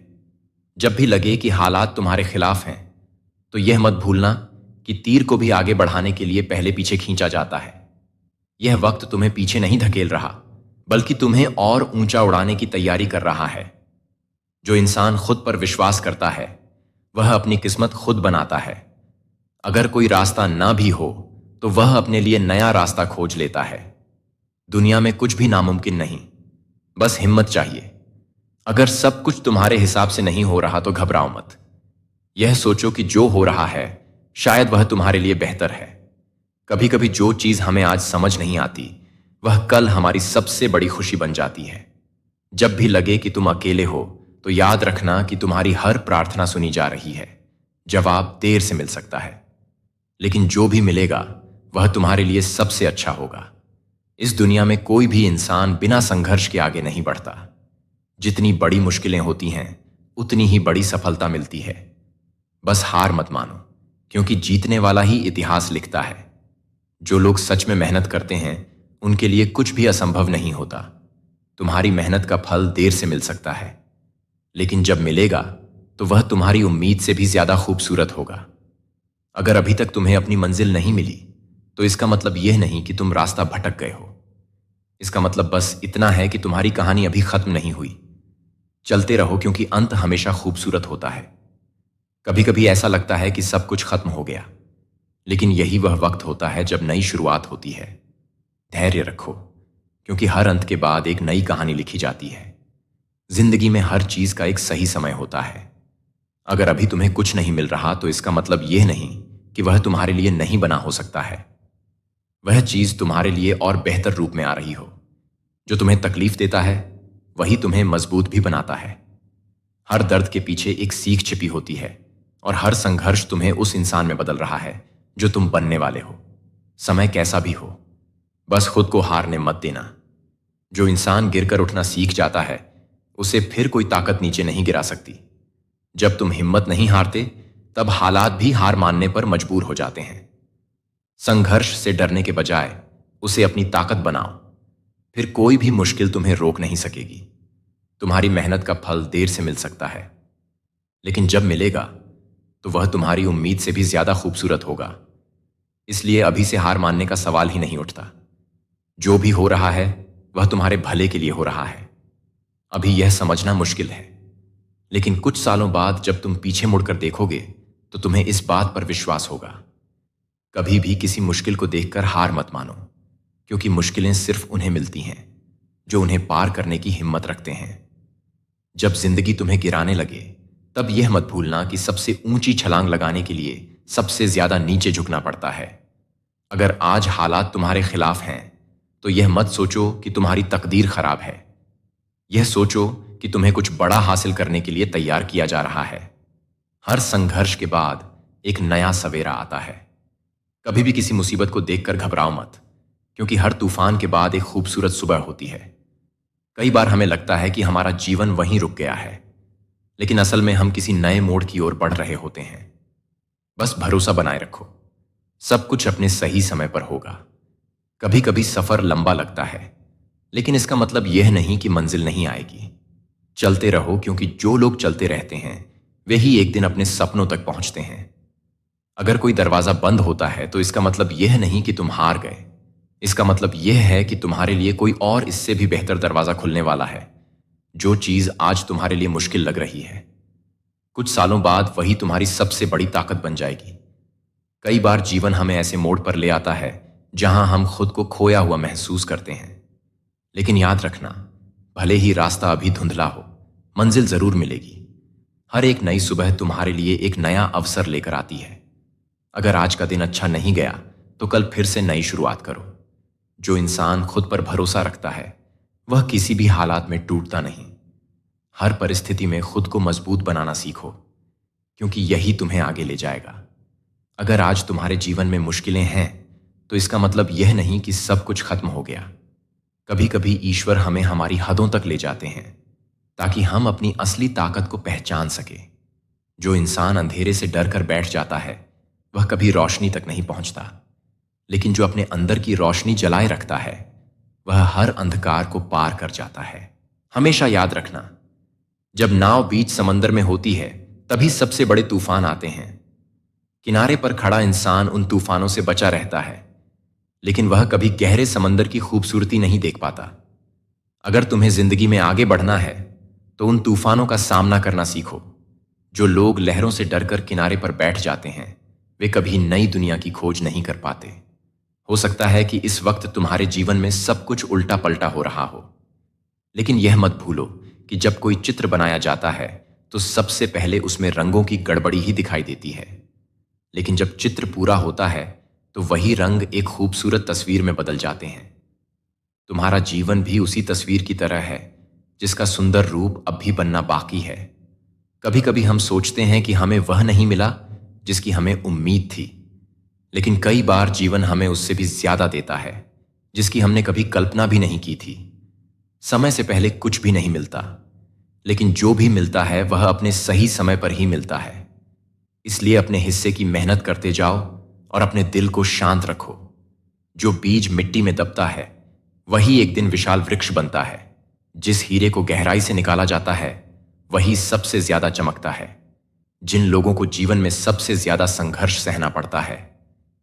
जब भी लगे कि हालात तुम्हारे खिलाफ हैं तो यह मत भूलना कि तीर को भी आगे बढ़ाने के लिए पहले पीछे खींचा जाता है। यह वक्त तुम्हें पीछे नहीं धकेल रहा, बल्कि तुम्हें और ऊंचा उड़ाने की तैयारी कर रहा है। जो इंसान खुद पर विश्वास करता है वह अपनी किस्मत खुद बनाता है। अगर कोई रास्ता ना भी हो तो वह अपने लिए नया रास्ता खोज लेता है। दुनिया में कुछ भी नामुमकिन नहीं, बस हिम्मत चाहिए। अगर सब कुछ तुम्हारे हिसाब से नहीं हो रहा तो घबराओ मत। यह सोचो कि जो हो रहा है शायद वह तुम्हारे लिए बेहतर है। कभी कभी जो चीज हमें आज समझ नहीं आती वह कल हमारी सबसे बड़ी खुशी बन जाती है। जब भी लगे कि तुम अकेले हो तो याद रखना कि तुम्हारी हर प्रार्थना सुनी जा रही है। जवाब देर से मिल सकता है, लेकिन जो भी मिलेगा वह तुम्हारे लिए सबसे अच्छा होगा। इस दुनिया में कोई भी इंसान बिना संघर्ष के आगे नहीं बढ़ता। जितनी बड़ी मुश्किलें होती हैं उतनी ही बड़ी सफलता मिलती है। बस हार मत मानो, क्योंकि जीतने वाला ही इतिहास लिखता है। जो लोग सच में मेहनत करते हैं उनके लिए कुछ भी असंभव नहीं होता। तुम्हारी मेहनत का फल देर से मिल सकता है, लेकिन जब मिलेगा तो वह तुम्हारी उम्मीद से भी ज्यादा खूबसूरत होगा। अगर अभी तक तुम्हें अपनी मंजिल नहीं मिली तो इसका मतलब यह नहीं कि तुम रास्ता भटक गए हो। इसका मतलब बस इतना है कि तुम्हारी कहानी अभी खत्म नहीं हुई। चलते रहो, क्योंकि अंत हमेशा खूबसूरत होता है। कभी कभी ऐसा लगता है कि सब कुछ खत्म हो गया, लेकिन यही वह वक्त होता है जब नई शुरुआत होती है। धैर्य रखो, क्योंकि हर अंत के बाद एक नई कहानी लिखी जाती है। जिंदगी में हर चीज का एक सही समय होता है। अगर अभी तुम्हें कुछ नहीं मिल रहा तो इसका मतलब यह नहीं कि वह तुम्हारे लिए नहीं बना हो सकता है। वह चीज तुम्हारे लिए और बेहतर रूप में आ रही हो। जो तुम्हें तकलीफ देता है वही तुम्हें मजबूत भी बनाता है। हर दर्द के पीछे एक सीख छिपी होती है, और हर संघर्ष तुम्हें उस इंसान में बदल रहा है जो तुम बनने वाले हो। समय कैसा भी हो, बस खुद को हारने मत देना। जो इंसान गिरकर उठना सीख जाता है उसे फिर कोई ताकत नीचे नहीं गिरा सकती। जब तुम हिम्मत नहीं हारते तब हालात भी हार मानने पर मजबूर हो जाते हैं। संघर्ष से डरने के बजाय उसे अपनी ताकत बनाओ, फिर कोई भी मुश्किल तुम्हें रोक नहीं सकेगी। तुम्हारी मेहनत का फल देर से मिल सकता है, लेकिन जब मिलेगा तो वह तुम्हारी उम्मीद से भी ज्यादा खूबसूरत होगा। इसलिए अभी से हार मानने का सवाल ही नहीं उठता। जो भी हो रहा है वह तुम्हारे भले के लिए हो रहा है। अभी यह समझना मुश्किल है, लेकिन कुछ सालों बाद जब तुम पीछे मुड़कर देखोगे तो तुम्हें इस बात पर विश्वास होगा। कभी भी किसी मुश्किल को देखकर हार मत मानो, क्योंकि मुश्किलें सिर्फ उन्हें मिलती हैं जो उन्हें पार करने की हिम्मत रखते हैं। जब जिंदगी तुम्हें गिराने लगे तब यह मत भूलना कि सबसे ऊंची छलांग लगाने के लिए सबसे ज्यादा नीचे झुकना पड़ता है। अगर आज हालात तुम्हारे खिलाफ हैं तो यह मत सोचो कि तुम्हारी तकदीर खराब है। यह सोचो कि तुम्हें कुछ बड़ा हासिल करने के लिए तैयार किया जा रहा है। हर संघर्ष के बाद एक नया सवेरा आता है। कभी भी किसी मुसीबत को देखकर घबराओ मत, क्योंकि हर तूफान के बाद एक खूबसूरत सुबह होती है। कई बार हमें लगता है कि हमारा जीवन वहीं रुक गया है, लेकिन असल में हम किसी नए मोड़ की ओर बढ़ रहे होते हैं। बस भरोसा बनाए रखो, सब कुछ अपने सही समय पर होगा। कभी कभी सफर लंबा लगता है, लेकिन इसका मतलब यह नहीं कि मंजिल नहीं आएगी। चलते रहो, क्योंकि जो लोग चलते रहते हैं वे ही एक दिन अपने सपनों तक पहुंचते हैं। अगर कोई दरवाजा बंद होता है तो इसका मतलब यह नहीं कि तुम हार गए। इसका मतलब यह है कि तुम्हारे लिए कोई और इससे भी बेहतर दरवाजा खुलने वाला है। जो चीज आज तुम्हारे लिए मुश्किल लग रही है, कुछ सालों बाद वही तुम्हारी सबसे बड़ी ताकत बन जाएगी। कई बार जीवन हमें ऐसे मोड़ पर ले आता है जहां हम खुद को खोया हुआ महसूस करते हैं, लेकिन याद रखना, भले ही रास्ता अभी धुंधला हो, मंजिल जरूर मिलेगी। हर एक नई सुबह तुम्हारे लिए एक नया अवसर लेकर आती है। अगर आज का दिन अच्छा नहीं गया तो कल फिर से नई शुरुआत करो। जो इंसान खुद पर भरोसा रखता है वह किसी भी हालात में टूटता नहीं। हर परिस्थिति में खुद को मजबूत बनाना सीखो, क्योंकि यही तुम्हें आगे ले जाएगा। अगर आज तुम्हारे जीवन में मुश्किलें हैं तो इसका मतलब यह नहीं कि सब कुछ खत्म हो गया। कभी कभी ईश्वर हमें हमारी हदों तक ले जाते हैं ताकि हम अपनी असली ताकत को पहचान सके। जो इंसान अंधेरे से डर कर बैठ जाता है वह कभी रोशनी तक नहीं पहुंचता, लेकिन जो अपने अंदर की रोशनी जलाए रखता है वह हर अंधकार को पार कर जाता है। हमेशा याद रखना, जब नाव बीच समंदर में होती है तभी सबसे बड़े तूफान आते हैं। किनारे पर खड़ा इंसान उन तूफानों से बचा रहता है, लेकिन वह कभी गहरे समंदर की खूबसूरती नहीं देख पाता। अगर तुम्हें जिंदगी में आगे बढ़ना है तो उन तूफानों का सामना करना सीखो। जो लोग लहरों से डरकर किनारे पर बैठ जाते हैं वे कभी नई दुनिया की खोज नहीं कर पाते। हो सकता है कि इस वक्त तुम्हारे जीवन में सब कुछ उल्टा पलटा हो रहा हो, लेकिन यह मत भूलो कि जब कोई चित्र बनाया जाता है तो सबसे पहले उसमें रंगों की गड़बड़ी ही दिखाई देती है, लेकिन जब चित्र पूरा होता है तो वही रंग एक खूबसूरत तस्वीर में बदल जाते हैं। तुम्हारा जीवन भी उसी तस्वीर की तरह है जिसका सुंदर रूप अब भी बनना बाकी है। कभी कभी हम सोचते हैं कि हमें वह नहीं मिला जिसकी हमें उम्मीद थी, लेकिन कई बार जीवन हमें उससे भी ज्यादा देता है जिसकी हमने कभी कल्पना भी नहीं की थी। समय से पहले कुछ भी नहीं मिलता, लेकिन जो भी मिलता है वह अपने सही समय पर ही मिलता है। इसलिए अपने हिस्से की मेहनत करते जाओ और अपने दिल को शांत रखो। जो बीज मिट्टी में दबता है वही एक दिन विशाल वृक्ष बनता है। जिस हीरे को गहराई से निकाला जाता है वही सबसे ज्यादा चमकता है। जिन लोगों को जीवन में सबसे ज्यादा संघर्ष सहना पड़ता है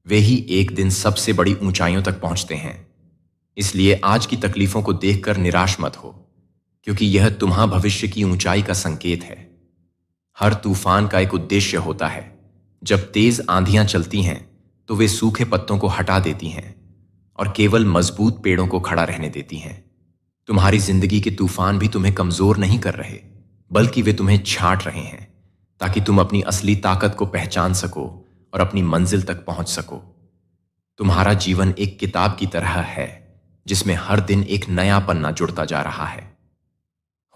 वे ही एक दिन सबसे बड़ी ऊंचाइयों तक पहुंचते हैं। इसलिए आज की तकलीफों को देखकर निराश मत हो, क्योंकि यह तुम्हारा भविष्य की ऊंचाई का संकेत है। हर तूफान का एक उद्देश्य होता है। जब तेज आंधियां चलती हैं तो वे सूखे पत्तों को हटा देती हैं और केवल मजबूत पेड़ों को खड़ा रहने देती हैं। तुम्हारी जिंदगी के तूफान भी तुम्हें कमजोर नहीं कर रहे, बल्कि वे तुम्हें छांट रहे हैं ताकि तुम अपनी असली ताकत को पहचान सको और अपनी मंजिल तक पहुंच सको। तुम्हारा जीवन एक किताब की तरह है जिसमें हर दिन एक नया पन्ना जुड़ता जा रहा है।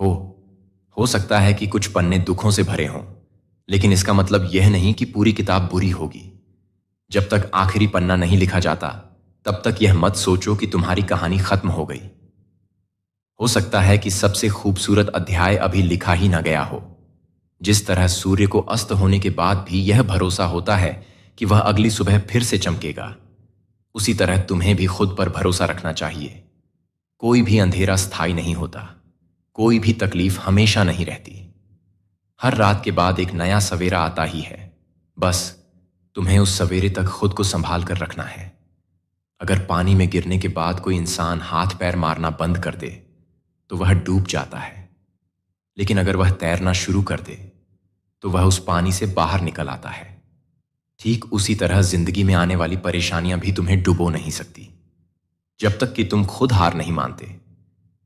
हो सकता है कि कुछ पन्ने दुखों से भरे हों, लेकिन इसका मतलब यह नहीं कि पूरी किताब बुरी होगी। जब तक आखिरी पन्ना नहीं लिखा जाता तब तक यह मत सोचो कि तुम्हारी कहानी खत्म हो गई। हो सकता है कि सबसे खूबसूरत अध्याय अभी लिखा ही ना गया हो। जिस तरह सूर्य को अस्त होने के बाद भी यह भरोसा होता है कि वह अगली सुबह फिर से चमकेगा, उसी तरह तुम्हें भी खुद पर भरोसा रखना चाहिए। कोई भी अंधेरा स्थायी नहीं होता, कोई भी तकलीफ हमेशा नहीं रहती। हर रात के बाद एक नया सवेरा आता ही है। बस तुम्हें उस सवेरे तक खुद को संभाल कर रखना है। अगर पानी में गिरने के बाद कोई इंसान हाथ पैर मारना बंद कर दे तो वह डूब जाता है, लेकिन अगर वह तैरना शुरू कर दे तो वह उस पानी से बाहर निकल आता है। ठीक उसी तरह जिंदगी में आने वाली परेशानियां भी तुम्हें डुबो नहीं सकती जब तक कि तुम खुद हार नहीं मानते।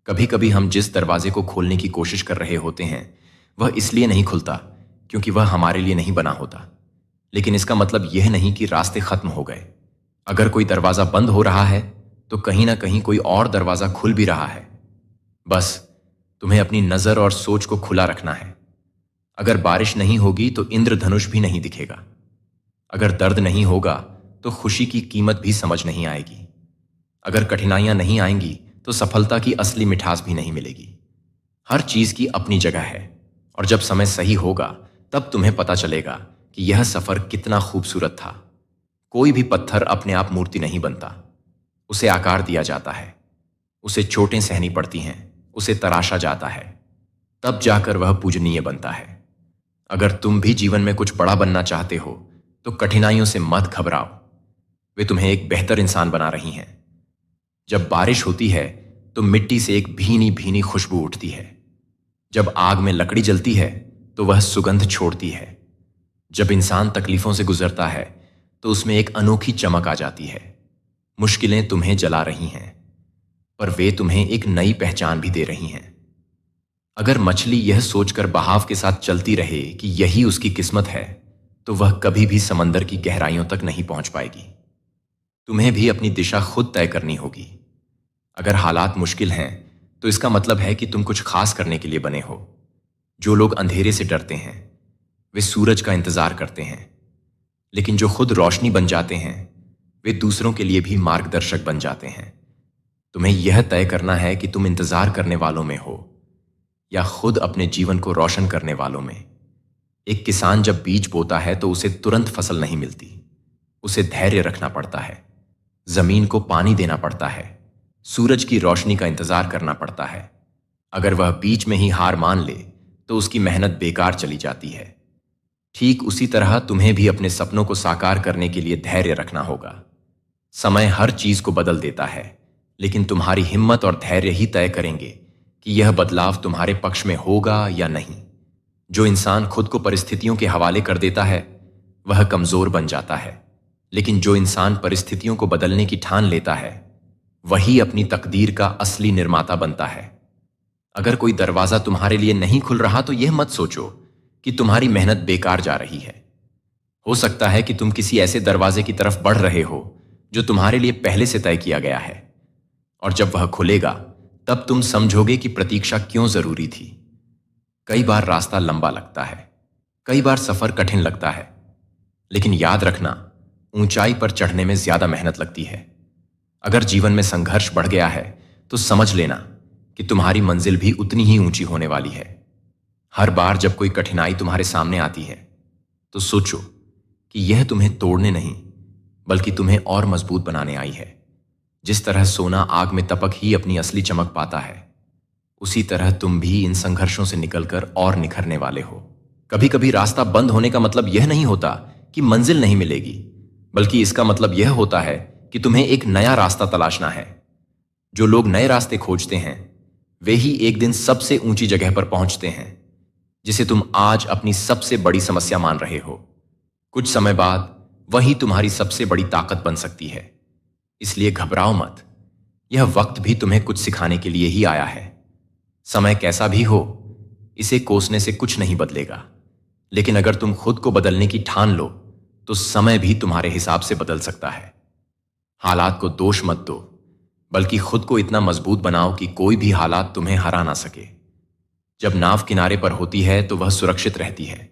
कभी कभी हम जिस दरवाजे को खोलने की कोशिश कर रहे होते हैं वह इसलिए नहीं खुलता क्योंकि वह हमारे लिए नहीं बना होता, लेकिन इसका मतलब यह नहीं कि रास्ते खत्म हो गए। अगर कोई दरवाजा बंद हो रहा है तो कहीं ना कहीं कोई और दरवाजा खुल भी रहा है। बस तुम्हें अपनी नजर और सोच को खुला रखना है। अगर बारिश नहीं होगी तो इंद्रधनुष भी नहीं दिखेगा। अगर दर्द नहीं होगा तो खुशी की कीमत भी समझ नहीं आएगी। अगर कठिनाइयां नहीं आएंगी तो सफलता की असली मिठास भी नहीं मिलेगी। हर चीज की अपनी जगह है, और जब समय सही होगा तब तुम्हें पता चलेगा कि यह सफर कितना खूबसूरत था। कोई भी पत्थर अपने आप मूर्ति नहीं बनता, उसे आकार दिया जाता है, उसे चोटें सहनी पड़ती हैं, उसे तराशा जाता है, तब जाकर वह पूजनीय बनता है। अगर तुम भी जीवन में कुछ बड़ा बनना चाहते हो तो कठिनाइयों से मत घबराओ, वे तुम्हें एक बेहतर इंसान बना रही हैं। जब बारिश होती है तो मिट्टी से एक भीनी भीनी खुशबू उठती है। जब आग में लकड़ी जलती है तो वह सुगंध छोड़ती है। जब इंसान तकलीफों से गुजरता है तो उसमें एक अनोखी चमक आ जाती है। मुश्किलें तुम्हें जला रही हैं, पर वे तुम्हें एक नई पहचान भी दे रही हैं। अगर मछली यह सोचकर बहाव के साथ चलती रहे कि यही उसकी किस्मत है, तो वह कभी भी समंदर की गहराइयों तक नहीं पहुंच पाएगी। तुम्हें भी अपनी दिशा खुद तय करनी होगी। अगर हालात मुश्किल हैं तो इसका मतलब है कि तुम कुछ खास करने के लिए बने हो। जो लोग अंधेरे से डरते हैं वे सूरज का इंतजार करते हैं, लेकिन जो खुद रोशनी बन जाते हैं वे दूसरों के लिए भी मार्गदर्शक बन जाते हैं। तुम्हें यह तय करना है कि तुम इंतजार करने वालों में हो या खुद अपने जीवन को रोशन करने वालों में। एक किसान जब बीज बोता है तो उसे तुरंत फसल नहीं मिलती, उसे धैर्य रखना पड़ता है, जमीन को पानी देना पड़ता है, सूरज की रोशनी का इंतजार करना पड़ता है। अगर वह बीच में ही हार मान ले तो उसकी मेहनत बेकार चली जाती है। ठीक उसी तरह तुम्हें भी अपने सपनों को साकार करने के लिए धैर्य रखना होगा। समय हर चीज को बदल देता है, लेकिन तुम्हारी हिम्मत और धैर्य ही तय करेंगे कि यह बदलाव तुम्हारे पक्ष में होगा या नहीं। जो इंसान खुद को परिस्थितियों के हवाले कर देता है वह कमजोर बन जाता है, लेकिन जो इंसान परिस्थितियों को बदलने की ठान लेता है वही अपनी तकदीर का असली निर्माता बनता है। अगर कोई दरवाजा तुम्हारे लिए नहीं खुल रहा तो यह मत सोचो कि तुम्हारी मेहनत बेकार जा रही है। हो सकता है कि तुम किसी ऐसे दरवाजे की तरफ बढ़ रहे हो जो तुम्हारे लिए पहले से तय किया गया है, और जब वह खुलेगा तब तुम समझोगे कि प्रतीक्षा क्यों जरूरी थी। कई बार रास्ता लंबा लगता है, कई बार सफर कठिन लगता है, लेकिन याद रखना, ऊंचाई पर चढ़ने में ज्यादा मेहनत लगती है। अगर जीवन में संघर्ष बढ़ गया है तो समझ लेना कि तुम्हारी मंजिल भी उतनी ही ऊंची होने वाली है। हर बार जब कोई कठिनाई तुम्हारे सामने आती है तो सोचो कि यह तुम्हें तोड़ने नहीं बल्कि तुम्हें और मजबूत बनाने आई है। जिस तरह सोना आग में तपक ही अपनी असली चमक पाता है, उसी तरह तुम भी इन संघर्षों से निकलकर और निखरने वाले हो। कभी कभी रास्ता बंद होने का मतलब यह नहीं होता कि मंजिल नहीं मिलेगी, बल्कि इसका मतलब यह होता है कि तुम्हें एक नया रास्ता तलाशना है। जो लोग नए रास्ते खोजते हैं वे ही एक दिन सबसे ऊंची जगह पर पहुंचते हैं, जिसे तुम आज अपनी सबसे बड़ी समस्या मान रहे हो। कुछ समय बाद वही तुम्हारी सबसे बड़ी ताकत बन सकती है। इसलिए घबराओ मत, यह वक्त भी तुम्हें कुछ सिखाने के लिए ही आया है। समय कैसा भी हो, इसे कोसने से कुछ नहीं बदलेगा, लेकिन अगर तुम खुद को बदलने की ठान लो तो समय भी तुम्हारे हिसाब से बदल सकता है। हालात को दोष मत दो, बल्कि खुद को इतना मजबूत बनाओ कि कोई भी हालात तुम्हें हरा ना सके। जब नाव किनारे पर होती है तो वह सुरक्षित रहती है,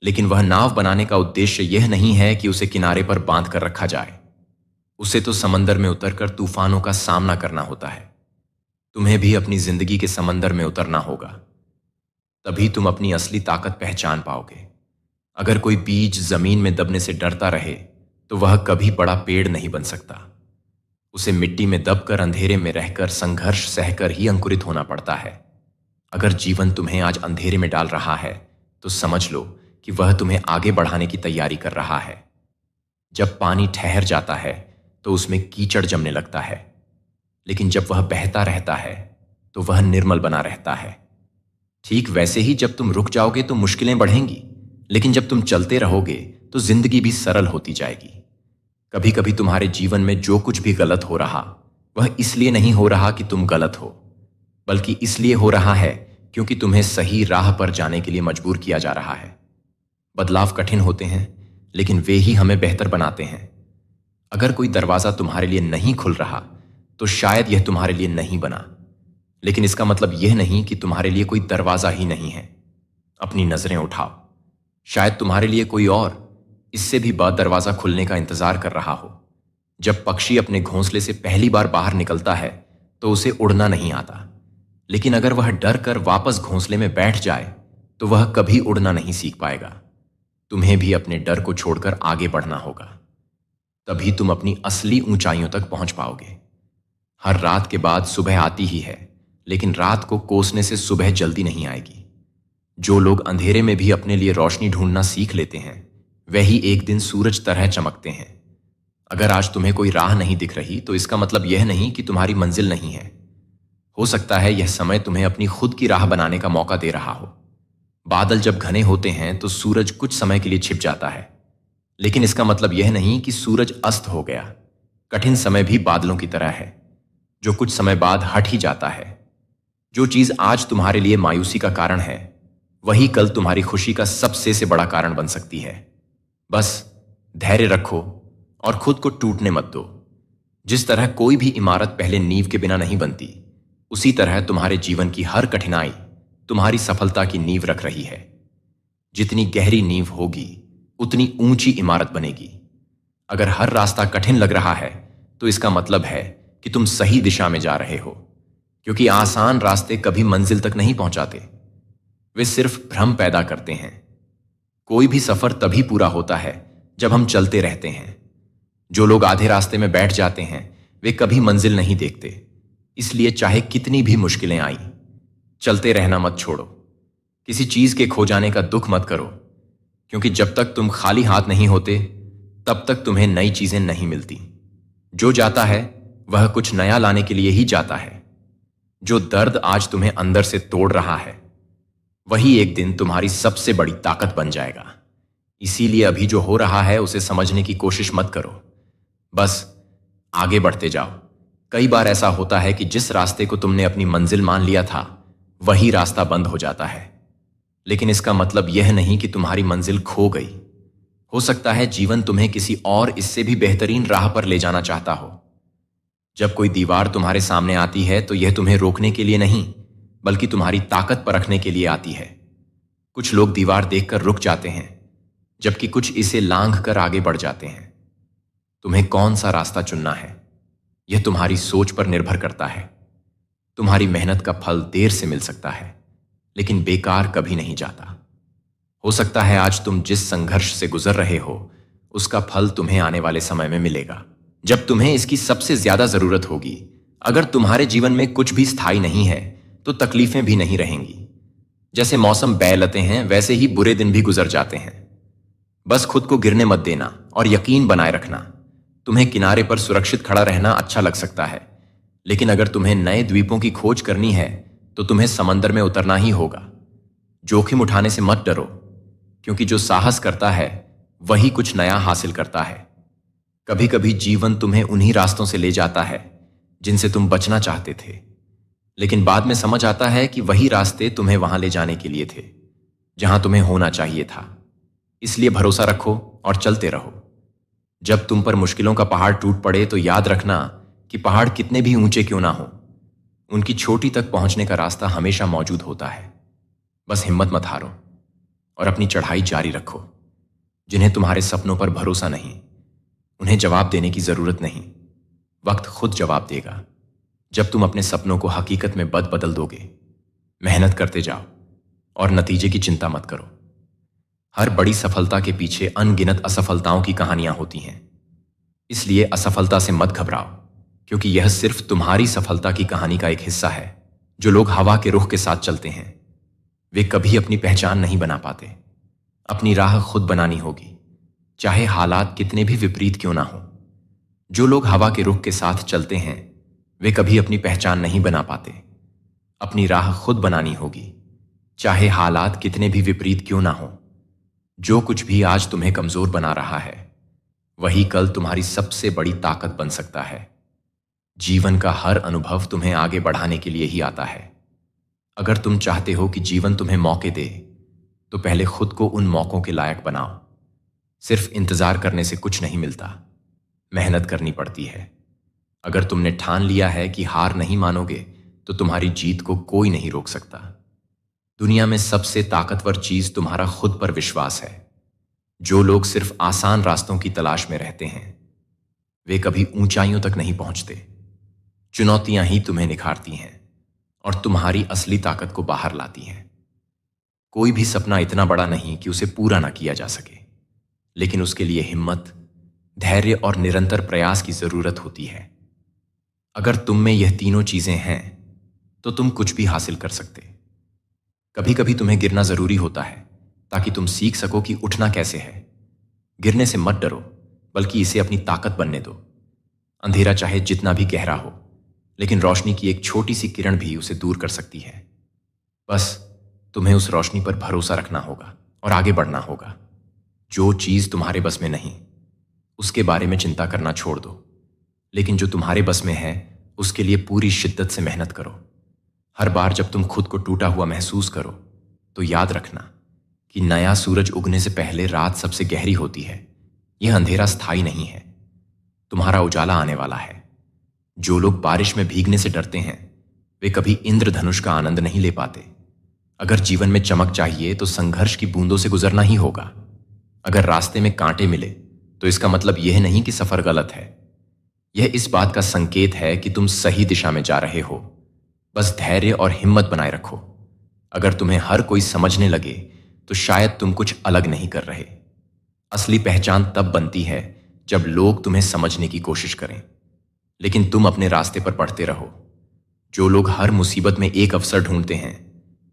लेकिन वह नाव बनाने का उद्देश्य यह नहीं है कि उसे किनारे पर बांध कर रखा जाए। उसे तो समंदर में उतरकर तूफानों का सामना करना होता है। तुम्हें भी अपनी जिंदगी के समंदर में उतरना होगा, तभी तुम अपनी असली ताकत पहचान पाओगे। अगर कोई बीज जमीन में दबने से डरता रहे तो वह कभी बड़ा पेड़ नहीं बन सकता। उसे मिट्टी में दबकर अंधेरे में रहकर संघर्ष सहकर ही अंकुरित होना पड़ता है। अगर जीवन तुम्हें आज अंधेरे में डाल रहा है तो समझ लो कि वह तुम्हें आगे बढ़ाने की तैयारी कर रहा है। जब पानी ठहर जाता है तो उसमें कीचड़ जमने लगता है, लेकिन जब वह बहता रहता है तो वह निर्मल बना रहता है। ठीक वैसे ही जब तुम रुक जाओगे तो मुश्किलें बढ़ेंगी, लेकिन जब तुम चलते रहोगे तो जिंदगी भी सरल होती जाएगी। कभी कभी तुम्हारे जीवन में जो कुछ भी गलत हो रहा वह इसलिए नहीं हो रहा कि तुम गलत हो, बल्कि इसलिए हो रहा है क्योंकि तुम्हें सही राह पर जाने के लिए मजबूर किया जा रहा है। बदलाव कठिन होते हैं, लेकिन वे ही हमें बेहतर बनाते हैं। अगर कोई दरवाजा तुम्हारे लिए नहीं खुल रहा तो शायद यह तुम्हारे लिए नहीं बना, लेकिन इसका मतलब यह नहीं कि तुम्हारे लिए कोई दरवाजा ही नहीं है। अपनी नजरें उठाओ, शायद तुम्हारे लिए कोई और इससे भी बड़ा दरवाजा खुलने का इंतजार कर रहा हो। जब पक्षी अपने घोंसले से पहली बार बाहर निकलता है तो उसे उड़ना नहीं आता, लेकिन अगर वह डर कर वापस घोंसले में बैठ जाए तो वह कभी उड़ना नहीं सीख पाएगा। तुम्हें भी अपने डर को छोड़कर आगे बढ़ना होगा, तभी तुम अपनी असली ऊंचाइयों तक पहुंच पाओगे। हर रात के बाद सुबह आती ही है, लेकिन रात को कोसने से सुबह जल्दी नहीं आएगी। जो लोग अंधेरे में भी अपने लिए रोशनी ढूंढना सीख लेते हैं वही एक दिन सूरज तरह चमकते हैं। अगर आज तुम्हें कोई राह नहीं दिख रही तो इसका मतलब यह नहीं कि तुम्हारी मंजिल नहीं है। हो सकता है यह समय तुम्हें अपनी खुद की राह बनाने का मौका दे रहा हो। बादल जब घने होते हैं तो सूरज कुछ समय के लिए छिप जाता है, लेकिन इसका मतलब यह नहीं कि सूरज अस्त हो गया। कठिन समय भी बादलों की तरह है, जो कुछ समय बाद हट ही जाता है। जो चीज आज तुम्हारे लिए मायूसी का कारण है वही कल तुम्हारी खुशी का सबसे से बड़ा कारण बन सकती है। बस धैर्य रखो और खुद को टूटने मत दो। जिस तरह कोई भी इमारत पहले नींव के बिना नहीं बनती, उसी तरह तुम्हारे जीवन की हर कठिनाई तुम्हारी सफलता की नींव रख रही है। जितनी गहरी नींव होगी उतनी ऊंची इमारत बनेगी। अगर हर रास्ता कठिन लग रहा है तो इसका मतलब है कि तुम सही दिशा में जा रहे हो, क्योंकि आसान रास्ते कभी मंजिल तक नहीं पहुंचाते, वे सिर्फ भ्रम पैदा करते हैं। कोई भी सफर तभी पूरा होता है जब हम चलते रहते हैं। जो लोग आधे रास्ते में बैठ जाते हैं वे कभी मंजिल नहीं देखते। इसलिए चाहे कितनी भी मुश्किलें आई, चलते रहना मत छोड़ो। किसी चीज के खो जाने का दुख मत करो, क्योंकि जब तक तुम खाली हाथ नहीं होते तब तक तुम्हें नई चीजें नहीं मिलती। जो जाता है वह कुछ नया लाने के लिए ही जाता है। जो दर्द आज तुम्हें अंदर से तोड़ रहा है वही एक दिन तुम्हारी सबसे बड़ी ताकत बन जाएगा। इसीलिए अभी जो हो रहा है उसे समझने की कोशिश मत करो, बस आगे बढ़ते जाओ। कई बार ऐसा होता है कि जिस रास्ते को तुमने अपनी मंजिल मान लिया था वही रास्ता बंद हो जाता है, लेकिन इसका मतलब यह नहीं कि तुम्हारी मंजिल खो गई। हो सकता है जीवन तुम्हें किसी और इससे भी बेहतरीन राह पर ले जाना चाहता हो। जब कोई दीवार तुम्हारे सामने आती है तो यह तुम्हें रोकने के लिए नहीं, बल्कि तुम्हारी ताकत परखने के लिए आती है। कुछ लोग दीवार देखकर रुक जाते हैं, जबकि कुछ इसे लांघ कर आगे बढ़ जाते हैं। तुम्हें कौन सा रास्ता चुनना है यह तुम्हारी सोच पर निर्भर करता है। तुम्हारी मेहनत का फल देर से मिल सकता है, लेकिन बेकार कभी नहीं जाता। हो सकता है आज तुम जिस संघर्ष से गुजर रहे हो उसका फल तुम्हें आने वाले समय में मिलेगा, जब तुम्हें इसकी सबसे ज्यादा जरूरत होगी। अगर तुम्हारे जीवन में कुछ भी स्थायी नहीं है तो तकलीफें भी नहीं रहेंगी। जैसे मौसम बदलते हैं वैसे ही बुरे दिन भी गुजर जाते हैं। बस खुद को गिरने मत देना और यकीन बनाए रखना। तुम्हें किनारे पर सुरक्षित खड़ा रहना अच्छा लग सकता है, लेकिन अगर तुम्हें नए द्वीपों की खोज करनी है तो तुम्हें समंदर में उतरना ही होगा। जोखिम उठाने से मत डरो, क्योंकि जो साहस करता है वही कुछ नया हासिल करता है। कभी कभी जीवन तुम्हें उन्हीं रास्तों से ले जाता है जिनसे तुम बचना चाहते थे, लेकिन बाद में समझ आता है कि वही रास्ते तुम्हें वहां ले जाने के लिए थे जहां तुम्हें होना चाहिए था। इसलिए भरोसा रखो और चलते रहो। जब तुम पर मुश्किलों का पहाड़ टूट पड़े तो याद रखना कि पहाड़ कितने भी ऊंचे क्यों ना हो, उनकी चोटी तक पहुंचने का रास्ता हमेशा मौजूद होता है। बस हिम्मत मत हारो और अपनी चढ़ाई जारी रखो। जिन्हें तुम्हारे सपनों पर भरोसा नहीं, उन्हें जवाब देने की जरूरत नहीं, वक्त खुद जवाब देगा। जब तुम अपने सपनों को हकीकत में बदल दोगे। मेहनत करते जाओ और नतीजे की चिंता मत करो। हर बड़ी सफलता के पीछे अनगिनत असफलताओं की कहानियां होती हैं। इसलिए असफलता से मत घबराओ, क्योंकि यह सिर्फ तुम्हारी सफलता की कहानी का एक हिस्सा है। जो लोग हवा के रुख के साथ चलते हैं वे कभी अपनी पहचान नहीं बना पाते। अपनी राह खुद बनानी होगी, चाहे हालात कितने भी विपरीत क्यों ना हो। जो लोग हवा के रुख के साथ चलते हैं वे कभी अपनी पहचान नहीं बना पाते। अपनी राह खुद बनानी होगी, चाहे हालात कितने भी विपरीत क्यों ना हो। जो कुछ भी आज तुम्हें कमजोर बना रहा है वही कल तुम्हारी सबसे बड़ी ताकत बन सकता है। जीवन का हर अनुभव तुम्हें आगे बढ़ाने के लिए ही आता है। अगर तुम चाहते हो कि जीवन तुम्हें मौके दे तो पहले खुद को उन मौकों के लायक बनाओ। सिर्फ इंतजार करने से कुछ नहीं मिलता, मेहनत करनी पड़ती है। अगर तुमने ठान लिया है कि हार नहीं मानोगे, तो तुम्हारी जीत को कोई नहीं रोक सकता। दुनिया में सबसे ताकतवर चीज तुम्हारा खुद पर विश्वास है। जो लोग सिर्फ आसान रास्तों की तलाश में रहते हैं, वे कभी ऊंचाइयों तक नहीं पहुंचते। चुनौतियां ही तुम्हें निखारती हैं और तुम्हारी असली ताकत को बाहर लाती हैं। कोई भी सपना इतना बड़ा नहीं कि उसे पूरा ना किया जा सके, लेकिन उसके लिए हिम्मत, धैर्य और निरंतर प्रयास की जरूरत होती है। अगर तुम में यह तीनों चीजें हैं, तो तुम कुछ भी हासिल कर सकते। कभी कभी तुम्हें गिरना जरूरी होता है, ताकि तुम सीख सको कि उठना कैसे है। गिरने से मत डरो, बल्कि इसे अपनी ताकत बनने दो। अंधेरा चाहे जितना भी गहरा हो, लेकिन रोशनी की एक छोटी सी किरण भी उसे दूर कर सकती है। बस तुम्हें उस रोशनी पर भरोसा रखना होगा और आगे बढ़ना होगा। जो चीज तुम्हारे बस में नहीं, उसके बारे में चिंता करना छोड़ दो, लेकिन जो तुम्हारे बस में है, उसके लिए पूरी शिद्दत से मेहनत करो। हर बार जब तुम खुद को टूटा हुआ महसूस करो, तो याद रखना कि नया सूरज उगने से पहले रात सबसे गहरी होती है। यह अंधेरा स्थायी नहीं है, तुम्हारा उजाला आने वाला है। जो लोग बारिश में भीगने से डरते हैं, वे कभी इंद्रधनुष का आनंद नहीं ले पाते। अगर जीवन में चमक चाहिए, तो संघर्ष की बूंदों से गुजरना ही होगा। अगर रास्ते में कांटे मिले, तो इसका मतलब यह नहीं कि सफर गलत है। यह इस बात का संकेत है कि तुम सही दिशा में जा रहे हो। बस धैर्य और हिम्मत बनाए रखो। अगर तुम्हें हर कोई समझने लगे, तो शायद तुम कुछ अलग नहीं कर रहे। असली पहचान तब बनती है जब लोग तुम्हें समझने की कोशिश करें, लेकिन तुम अपने रास्ते पर बढ़ते रहो। जो लोग हर मुसीबत में एक अवसर ढूंढते हैं,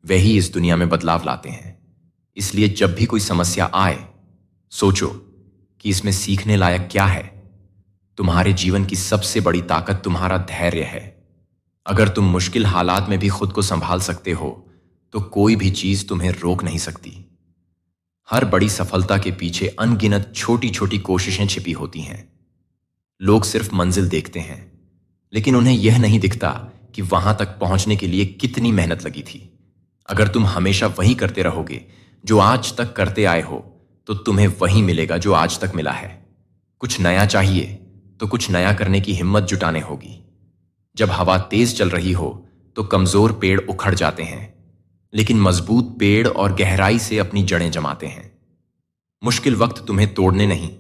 वही इस दुनिया में बदलाव लाते हैं। इसलिए जब भी कोई समस्या आए, सोचो कि इसमें सीखने लायक क्या है। तुम्हारे जीवन की सबसे बड़ी ताकत तुम्हारा धैर्य है। अगर तुम मुश्किल हालात में भी खुद को संभाल सकते हो, तो कोई भी चीज तुम्हें रोक नहीं सकती। हर बड़ी सफलता के पीछे अनगिनत छोटी छोटी कोशिशें छिपी होती हैं। लोग सिर्फ मंजिल देखते हैं, लेकिन उन्हें यह नहीं दिखता कि वहां तक पहुंचने के लिए कितनी मेहनत लगी थी। अगर तुम हमेशा वही करते रहोगे जो आज तक करते आए हो, तो तुम्हें वही मिलेगा जो आज तक मिला है। कुछ नया चाहिए, तो कुछ नया करने की हिम्मत जुटाने होगी। जब हवा तेज चल रही हो, तो कमजोर पेड़ उखड़ जाते हैं, लेकिन मजबूत पेड़ और गहराई से अपनी जड़ें जमाते हैं। मुश्किल वक्त तुम्हें तोड़ने नहीं,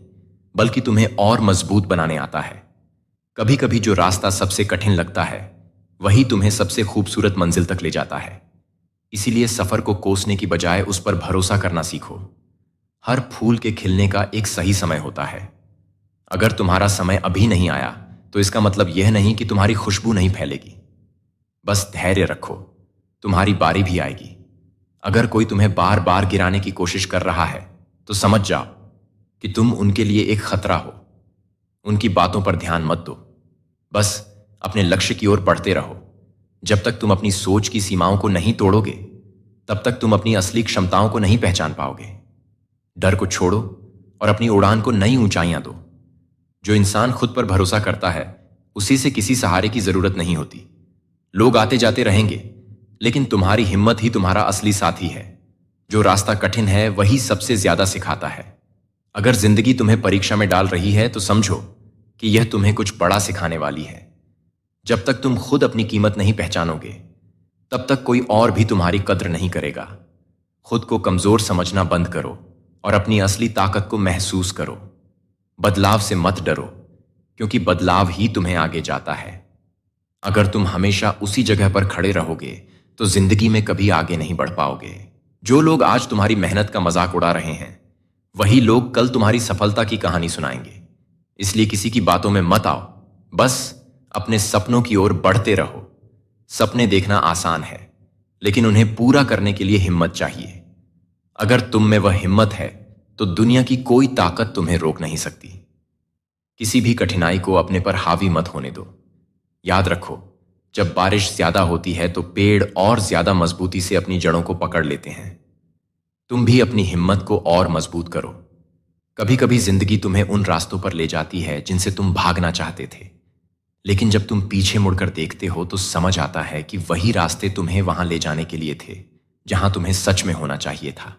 बल्कि तुम्हें और मजबूत बनाने आता है। कभी कभी जो रास्ता सबसे कठिन लगता है, वही तुम्हें सबसे खूबसूरत मंजिल तक ले जाता है। इसीलिए सफर को कोसने की बजाय उस पर भरोसा करना सीखो। हर फूल के खिलने का एक सही समय होता है। अगर तुम्हारा समय अभी नहीं आया, तो इसका मतलब यह नहीं कि तुम्हारी खुशबू नहीं फैलेगी। बस धैर्य रखो, तुम्हारी बारी भी आएगी। अगर कोई तुम्हें बार बार गिराने की कोशिश कर रहा है, तो समझ जाओ कि तुम उनके लिए एक खतरा हो। उनकी बातों पर ध्यान मत दो, बस अपने लक्ष्य की ओर बढ़ते रहो। जब तक तुम अपनी सोच की सीमाओं को नहीं तोड़ोगे, तब तक तुम अपनी असली क्षमताओं को नहीं पहचान पाओगे। डर को छोड़ो और अपनी उड़ान को नई ऊंचाइयां दो। जो इंसान खुद पर भरोसा करता है, उसी से किसी सहारे की जरूरत नहीं होती। लोग आते जाते रहेंगे, लेकिन तुम्हारी हिम्मत ही तुम्हारा असली साथी है। जो रास्ता कठिन है, वही सबसे ज्यादा सिखाता है। अगर जिंदगी तुम्हें परीक्षा में डाल रही है, तो समझो कि यह तुम्हें कुछ बड़ा सिखाने वाली है। जब तक तुम खुद अपनी कीमत नहीं पहचानोगे, तब तक कोई और भी तुम्हारी कद्र नहीं करेगा। खुद को कमजोर समझना बंद करो और अपनी असली ताकत को महसूस करो। बदलाव से मत डरो, क्योंकि बदलाव ही तुम्हें आगे जाता है। अगर तुम हमेशा उसी जगह पर खड़े रहोगे, तो जिंदगी में कभी आगे नहीं बढ़ पाओगे। जो लोग आज तुम्हारी मेहनत का मजाक उड़ा रहे हैं, वही लोग कल तुम्हारी सफलता की कहानी सुनाएंगे। इसलिए किसी की बातों में मत आओ, बस अपने सपनों की ओर बढ़ते रहो। सपने देखना आसान है, लेकिन उन्हें पूरा करने के लिए हिम्मत चाहिए। अगर तुम में वह हिम्मत है, तो दुनिया की कोई ताकत तुम्हें रोक नहीं सकती। किसी भी कठिनाई को अपने पर हावी मत होने दो। याद रखो, जब बारिश ज्यादा होती है, तो पेड़ और ज्यादा मजबूती से अपनी जड़ों को पकड़ लेते हैं। तुम भी अपनी हिम्मत को और मजबूत करो। कभी कभी जिंदगी तुम्हें उन रास्तों पर ले जाती है जिनसे तुम भागना चाहते थे, लेकिन जब तुम पीछे मुड़कर देखते हो, तो समझ आता है कि वही रास्ते तुम्हें वहां ले जाने के लिए थे, जहां तुम्हें सच में होना चाहिए था।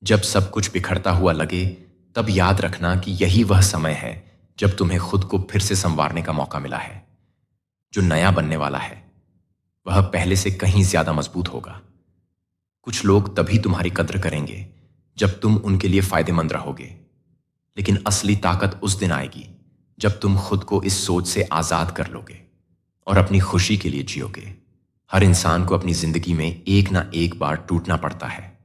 जब सब कुछ बिखरता हुआ लगे, तब याद रखना कि यही वह समय है जब तुम्हें खुद को फिर से संवारने का मौका मिला है। जो नया बनने वाला है वह पहले से कहीं ज्यादा मजबूत होगा। कुछ लोग तभी तुम्हारी कद्र करेंगे जब तुम उनके लिए फायदेमंद रहोगे, लेकिन असली ताकत उस दिन आएगी जब तुम खुद को इस सोच से आजाद कर लोगे और अपनी खुशी के लिए जियोगे। हर इंसान को अपनी जिंदगी में एक ना एक बार टूटना पड़ता है,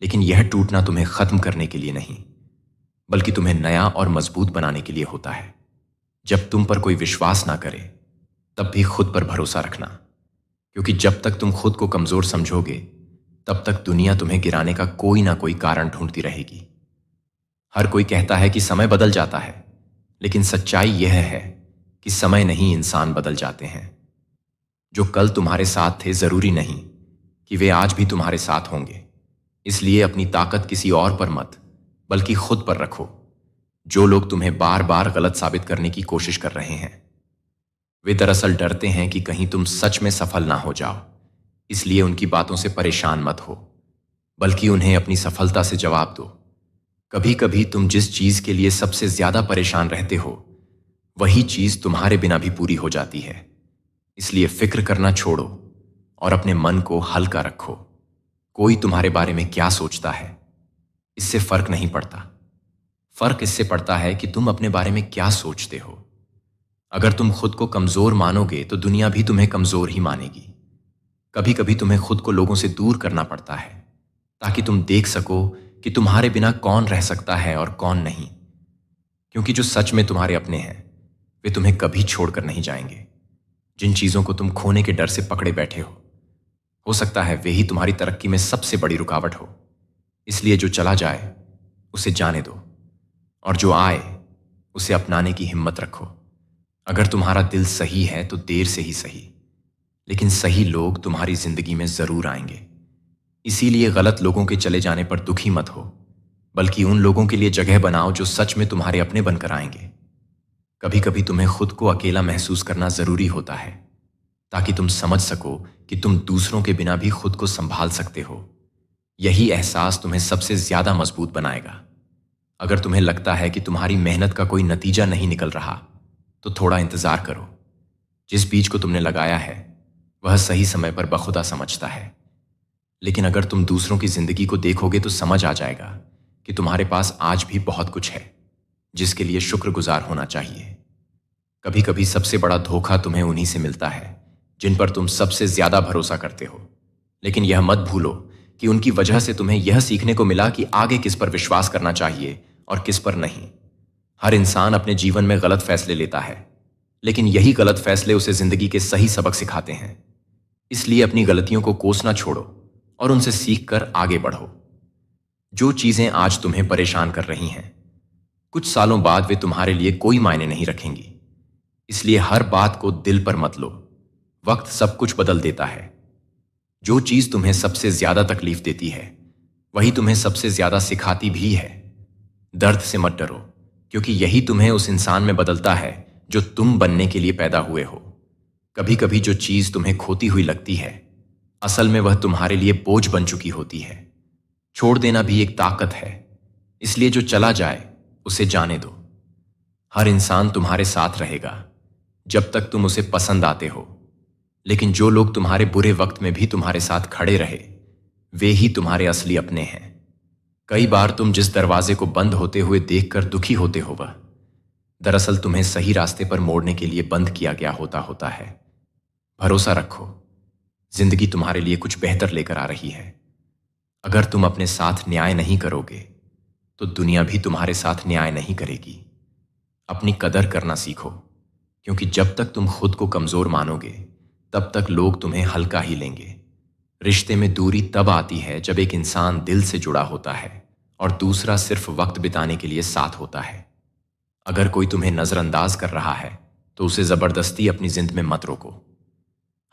लेकिन यह टूटना तुम्हें खत्म करने के लिए नहीं, बल्कि तुम्हें नया और मजबूत बनाने के लिए होता है। जब तुम पर कोई विश्वास ना करे तब भी खुद पर भरोसा रखना, क्योंकि जब तक तुम खुद को कमजोर समझोगे तब तक दुनिया तुम्हें गिराने का कोई ना कोई कारण ढूंढती रहेगी। हर कोई कहता है कि समय बदल जाता है, लेकिन सच्चाई यह है कि समय नहीं, इंसान बदल जाते हैं। जो कल तुम्हारे साथ थे जरूरी नहीं कि वे आज भी तुम्हारे साथ होंगे। इसलिए अपनी ताकत किसी और पर मत, बल्कि खुद पर रखो। जो लोग तुम्हें बार बार गलत साबित करने की कोशिश कर रहे हैं वे दरअसल डरते हैं कि कहीं तुम सच में सफल ना हो जाओ। इसलिए उनकी बातों से परेशान मत हो, बल्कि उन्हें अपनी सफलता से जवाब दो। कभी कभी तुम जिस चीज के लिए सबसे ज्यादा परेशान रहते हो वही चीज तुम्हारे बिना भी पूरी हो जाती है। इसलिए फिक्र करना छोड़ो और अपने मन को हल्का रखो। कोई तुम्हारे बारे में क्या सोचता है इससे फर्क नहीं पड़ता। फर्क इससे पड़ता है कि तुम अपने बारे में क्या सोचते हो। अगर तुम खुद को कमजोर मानोगे तो दुनिया भी तुम्हें कमजोर ही मानेगी। कभी कभी तुम्हें खुद को लोगों से दूर करना पड़ता है ताकि तुम देख सको कि तुम्हारे बिना कौन रह सकता है और कौन नहीं। क्योंकि जो सच में तुम्हारे अपने हैं वे तुम्हें कभी छोड़कर नहीं जाएंगे। जिन चीजों को तुम खोने के डर से पकड़े बैठे हो सकता है वे ही तुम्हारी तरक्की में सबसे बड़ी रुकावट हो। इसलिए जो चला जाए उसे जाने दो, और जो आए उसे अपनाने की हिम्मत रखो। अगर तुम्हारा दिल सही है तो देर से ही सही, लेकिन सही लोग तुम्हारी जिंदगी में जरूर आएंगे। इसीलिए गलत लोगों के चले जाने पर दुखी मत हो, बल्कि उन लोगों के लिए जगह बनाओ जो सच में तुम्हारे अपने बनकर आएंगे। कभी कभी तुम्हें खुद को अकेला महसूस करना जरूरी होता है ताकि तुम समझ सको कि तुम दूसरों के बिना भी खुद को संभाल सकते हो। यही एहसास तुम्हें सबसे ज्यादा मजबूत बनाएगा। अगर तुम्हें लगता है कि तुम्हारी मेहनत का कोई नतीजा नहीं निकल रहा तो थोड़ा इंतजार करो। जिस बीज को तुमने लगाया है वह सही समय पर बखुदा समझता है। लेकिन अगर तुम दूसरों की जिंदगी को देखोगे तो समझ आ जाएगा कि तुम्हारे पास आज भी बहुत कुछ है जिसके लिए शुक्रगुजार होना चाहिए। कभी कभी सबसे बड़ा धोखा तुम्हें उन्हीं से मिलता है जिन पर तुम सबसे ज्यादा भरोसा करते हो। लेकिन यह मत भूलो कि उनकी वजह से तुम्हें यह सीखने को मिला कि आगे किस पर विश्वास करना चाहिए और किस पर नहीं। हर इंसान अपने जीवन में गलत फैसले लेता है, लेकिन यही गलत फैसले उसे जिंदगी के सही सबक सिखाते हैं। इसलिए अपनी गलतियों को कोसना छोड़ो और उनसे सीखकर आगे बढ़ो। जो चीजें आज तुम्हें परेशान कर रही हैं कुछ सालों बाद वे तुम्हारे लिए कोई मायने नहीं रखेंगी। इसलिए हर बात को दिल पर मत लो। वक्त सब कुछ बदल देता है। जो चीज तुम्हें सबसे ज्यादा तकलीफ देती है वही तुम्हें सबसे ज्यादा सिखाती भी है। दर्द से मत डरो, क्योंकि यही तुम्हें उस इंसान में बदलता है जो तुम बनने के लिए पैदा हुए हो। कभी कभी जो चीज तुम्हें खोती हुई लगती है असल में वह तुम्हारे लिए बोझ बन चुकी होती है। छोड़ देना भी एक ताकत है। इसलिए जो चला जाए उसे जाने दो। हर इंसान तुम्हारे साथ रहेगा जब तक तुम उसे पसंद आते हो, लेकिन जो लोग तुम्हारे बुरे वक्त में भी तुम्हारे साथ खड़े रहे वे ही तुम्हारे असली अपने हैं। कई बार तुम जिस दरवाजे को बंद होते हुए देखकर दुखी होते हो वह दरअसल तुम्हें सही रास्ते पर मोड़ने के लिए बंद किया गया होता है। भरोसा रखो, जिंदगी तुम्हारे लिए कुछ बेहतर लेकर आ रही है। अगर तुम अपने साथ न्याय नहीं करोगे तो दुनिया भी तुम्हारे साथ न्याय नहीं करेगी। अपनी कदर करना सीखो, क्योंकि जब तक तुम खुद को कमजोर मानोगे तब तक लोग तुम्हें हल्का ही लेंगे। रिश्ते में दूरी तब आती है जब एक इंसान दिल से जुड़ा होता है और दूसरा सिर्फ वक्त बिताने के लिए साथ होता है। अगर कोई तुम्हें नजरअंदाज कर रहा है तो उसे जबरदस्ती अपनी जिंद में मत रोको।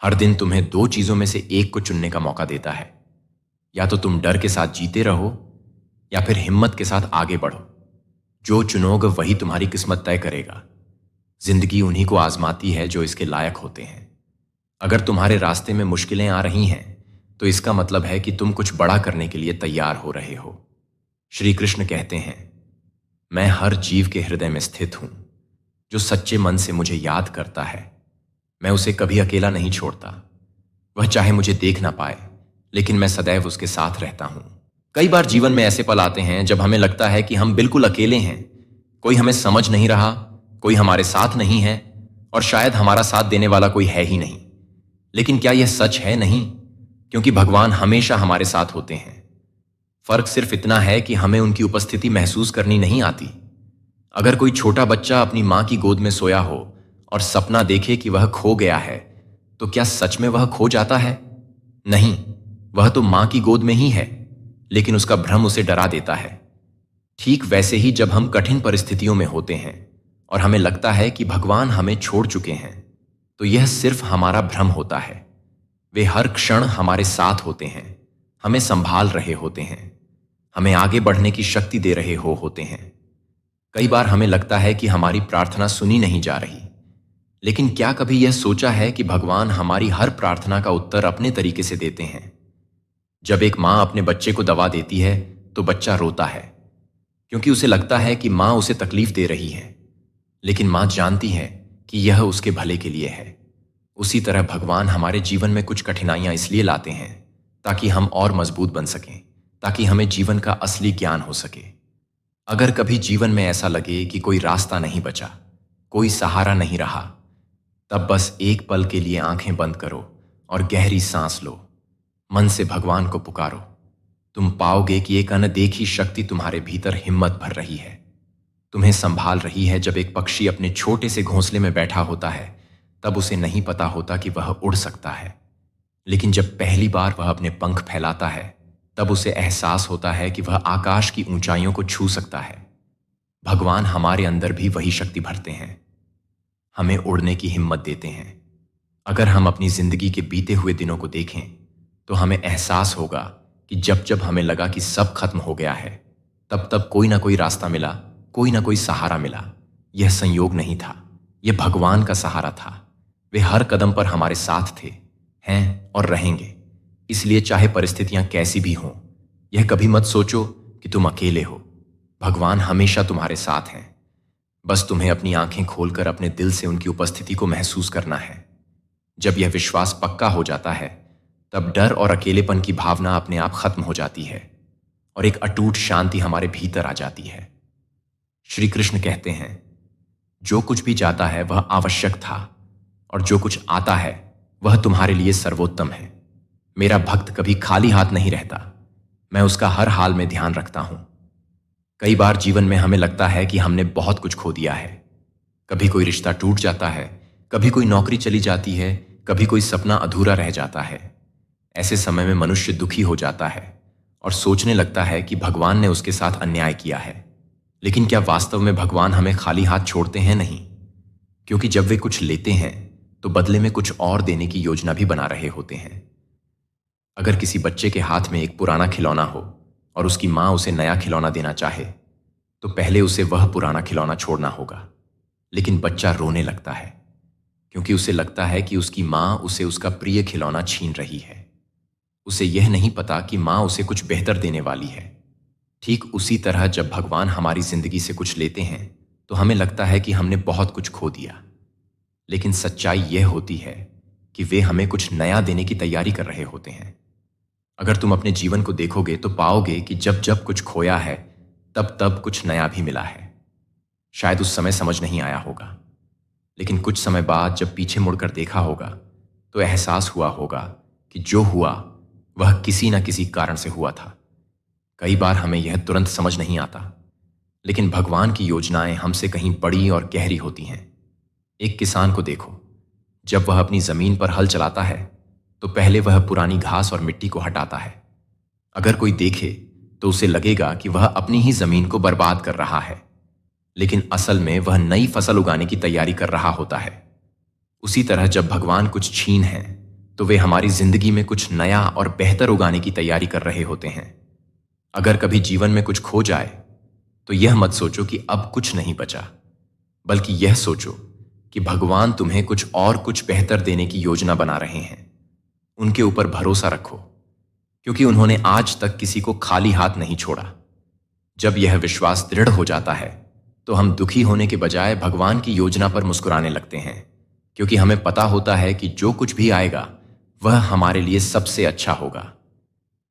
हर दिन तुम्हें दो चीजों में से एक को चुनने का मौका देता है। या तो तुम डर के साथ जीते रहो या फिर हिम्मत के साथ आगे बढ़ो। जो चुनोगे वही तुम्हारी किस्मत तय करेगा। जिंदगी उन्हीं को आजमाती है जो इसके लायक होते हैं। अगर तुम्हारे रास्ते में मुश्किलें आ रही हैं तो इसका मतलब है कि तुम कुछ बड़ा करने के लिए तैयार हो रहे हो। श्री कृष्ण कहते हैं, मैं हर जीव के हृदय में स्थित हूं, जो सच्चे मन से मुझे याद करता है। मैं उसे कभी अकेला नहीं छोड़ता। वह चाहे मुझे देख ना पाए, लेकिन मैं सदैव उसके साथ रहता हूं। कई बार जीवन में ऐसे पल आते हैं जब हमें लगता है कि हम बिल्कुल अकेले हैं। कोई हमें समझ नहीं रहा, कोई हमारे साथ नहीं है, और शायद हमारा साथ देने वाला कोई है ही नहीं। लेकिन क्या यह सच है? नहीं, क्योंकि भगवान हमेशा हमारे साथ होते हैं। फर्क सिर्फ इतना है कि हमें उनकी उपस्थिति महसूस करनी नहीं आती। अगर कोई छोटा बच्चा अपनी मां की गोद में सोया हो और सपना देखे कि वह खो गया है, तो क्या सच में वह खो जाता है? नहीं, वह तो मां की गोद में ही है, लेकिन उसका भ्रम उसे डरा देता है। ठीक वैसे ही जब हम कठिन परिस्थितियों में होते हैं और हमें लगता है कि भगवान हमें छोड़ चुके हैं, तो यह सिर्फ हमारा भ्रम होता है। वे हर क्षण हमारे साथ होते हैं, हमें संभाल रहे होते हैं, हमें आगे बढ़ने की शक्ति दे रहे होते हैं। कई बार हमें लगता है कि हमारी प्रार्थना सुनी नहीं जा रही, लेकिन क्या कभी यह सोचा है कि भगवान हमारी हर प्रार्थना का उत्तर अपने तरीके से देते हैं? जब एक मां अपने बच्चे को दवा देती है तो बच्चा रोता है, क्योंकि उसे लगता है कि मां उसे तकलीफ दे रही है, लेकिन मां जानती है कि यह उसके भले के लिए है। उसी तरह भगवान हमारे जीवन में कुछ कठिनाइयां इसलिए लाते हैं ताकि हम और मजबूत बन सकें, ताकि हमें जीवन का असली ज्ञान हो सके। अगर कभी जीवन में ऐसा लगे कि कोई रास्ता नहीं बचा, कोई सहारा नहीं रहा, तब बस एक पल के लिए आंखें बंद करो और गहरी सांस लो। मन से भगवान को पुकारो। तुम पाओगे कि एक अनदेखी शक्ति तुम्हारे भीतर हिम्मत भर रही है, तुम्हें संभाल रही है। जब एक पक्षी अपने छोटे से घोंसले में बैठा होता है, तब उसे नहीं पता होता कि वह उड़ सकता है, लेकिन जब पहली बार वह अपने पंख फैलाता है, तब उसे एहसास होता है कि वह आकाश की ऊंचाइयों को छू सकता है। भगवान हमारे अंदर भी वही शक्ति भरते हैं, हमें उड़ने की हिम्मत देते हैं। अगर हम अपनी जिंदगी के बीते हुए दिनों को देखें, तो हमें एहसास होगा कि जब जब हमें लगा कि सब खत्म हो गया है, तब तब कोई ना कोई रास्ता मिला, कोई ना कोई सहारा मिला। यह संयोग नहीं था, यह भगवान का सहारा था। वे हर कदम पर हमारे साथ थे, हैं और रहेंगे। इसलिए चाहे परिस्थितियां कैसी भी हों, यह कभी मत सोचो कि तुम अकेले हो। भगवान हमेशा तुम्हारे साथ हैं। बस तुम्हें अपनी आंखें खोलकर अपने दिल से उनकी उपस्थिति को महसूस करना है। जब यह विश्वास पक्का हो जाता है, तब डर और अकेलेपन की भावना अपने आप खत्म हो जाती है और एक अटूट शांति हमारे भीतर आ जाती है। श्री कृष्ण कहते हैं, जो कुछ भी जाता है वह आवश्यक था, और जो कुछ आता है वह तुम्हारे लिए सर्वोत्तम है। मेरा भक्त कभी खाली हाथ नहीं रहता, मैं उसका हर हाल में ध्यान रखता हूं। कई बार जीवन में हमें लगता है कि हमने बहुत कुछ खो दिया है। कभी कोई रिश्ता टूट जाता है, कभी कोई नौकरी चली जाती है, कभी कोई सपना अधूरा रह जाता है। ऐसे समय में मनुष्य दुखी हो जाता है और सोचने लगता है कि भगवान ने उसके साथ अन्याय किया है। लेकिन क्या वास्तव में भगवान हमें खाली हाथ छोड़ते हैं? नहीं, क्योंकि जब वे कुछ लेते हैं तो बदले में कुछ और देने की योजना भी बना रहे होते हैं। अगर किसी बच्चे के हाथ में एक पुराना खिलौना हो और उसकी मां उसे नया खिलौना देना चाहे, तो पहले उसे वह पुराना खिलौना छोड़ना होगा। लेकिन बच्चा रोने लगता है, क्योंकि उसे लगता है कि उसकी मां उसे उसका प्रिय खिलौना छीन रही है। उसे यह नहीं पता कि मां उसे कुछ बेहतर देने वाली है। ठीक उसी तरह जब भगवान हमारी जिंदगी से कुछ लेते हैं, तो हमें लगता है कि हमने बहुत कुछ खो दिया। लेकिन सच्चाई यह होती है कि वे हमें कुछ नया देने की तैयारी कर रहे होते हैं। अगर तुम अपने जीवन को देखोगे तो पाओगे कि जब जब कुछ खोया है, तब तब कुछ नया भी मिला है। शायद उस समय समझ नहीं आया होगा, लेकिन कुछ समय बाद जब पीछे मुड़कर देखा होगा, तो एहसास हुआ होगा कि जो हुआ वह किसी न किसी कारण से हुआ था। कई बार हमें यह तुरंत समझ नहीं आता, लेकिन भगवान की योजनाएं हमसे कहीं बड़ी और गहरी होती हैं। एक किसान को देखो, जब वह अपनी जमीन पर हल चलाता है, तो पहले वह पुरानी घास और मिट्टी को हटाता है। अगर कोई देखे तो उसे लगेगा कि वह अपनी ही जमीन को बर्बाद कर रहा है, लेकिन असल में वह नई फसल उगाने की तैयारी कर रहा होता है। उसी तरह जब भगवान कुछ छीन है, तो वे हमारी जिंदगी में कुछ नया और बेहतर उगाने की तैयारी कर रहे होते हैं। अगर कभी जीवन में कुछ खो जाए, तो यह मत सोचो कि अब कुछ नहीं बचा, बल्कि यह सोचो कि भगवान तुम्हें कुछ और कुछ बेहतर देने की योजना बना रहे हैं। उनके ऊपर भरोसा रखो, क्योंकि उन्होंने आज तक किसी को खाली हाथ नहीं छोड़ा। जब यह विश्वास दृढ़ हो जाता है तो हम दुखी होने के बजाय भगवान की योजना पर मुस्कुराने लगते हैं, क्योंकि हमें पता होता है कि जो कुछ भी आएगा वह हमारे लिए सबसे अच्छा होगा।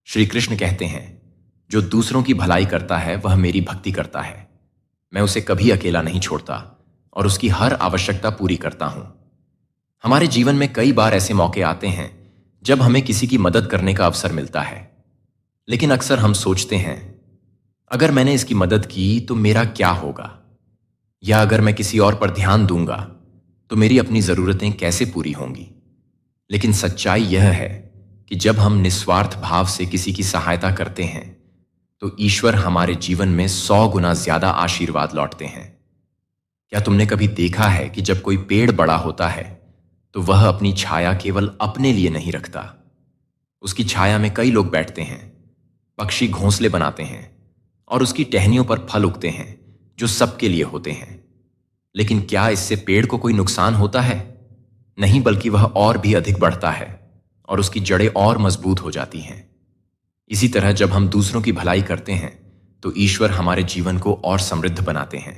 श्री कृष्ण कहते हैं, जो दूसरों की भलाई करता है वह मेरी भक्ति करता है। मैं उसे कभी अकेला नहीं छोड़ता और उसकी हर आवश्यकता पूरी करता हूं। हमारे जीवन में कई बार ऐसे मौके आते हैं जब हमें किसी की मदद करने का अवसर मिलता है, लेकिन अक्सर हम सोचते हैं, अगर मैंने इसकी मदद की तो मेरा क्या होगा, या अगर मैं किसी और पर ध्यान दूंगा तो मेरी अपनी जरूरतें कैसे पूरी होंगी। लेकिन सच्चाई यह है कि जब हम निस्वार्थ भाव से किसी की सहायता करते हैं तो ईश्वर हमारे जीवन में 100 गुना ज्यादा आशीर्वाद लौटते हैं। क्या तुमने कभी देखा है कि जब कोई पेड़ बड़ा होता है तो वह अपनी छाया केवल अपने लिए नहीं रखता, उसकी छाया में कई लोग बैठते हैं, पक्षी घोंसले बनाते हैं और उसकी टहनियों पर फल उगते हैं जो सबके लिए होते हैं। लेकिन क्या इससे पेड़ को कोई नुकसान होता है? नहीं, बल्कि वह और भी अधिक बढ़ता है और उसकी जड़ें और मजबूत हो जाती हैं। इसी तरह जब हम दूसरों की भलाई करते हैं तो ईश्वर हमारे जीवन को और समृद्ध बनाते हैं।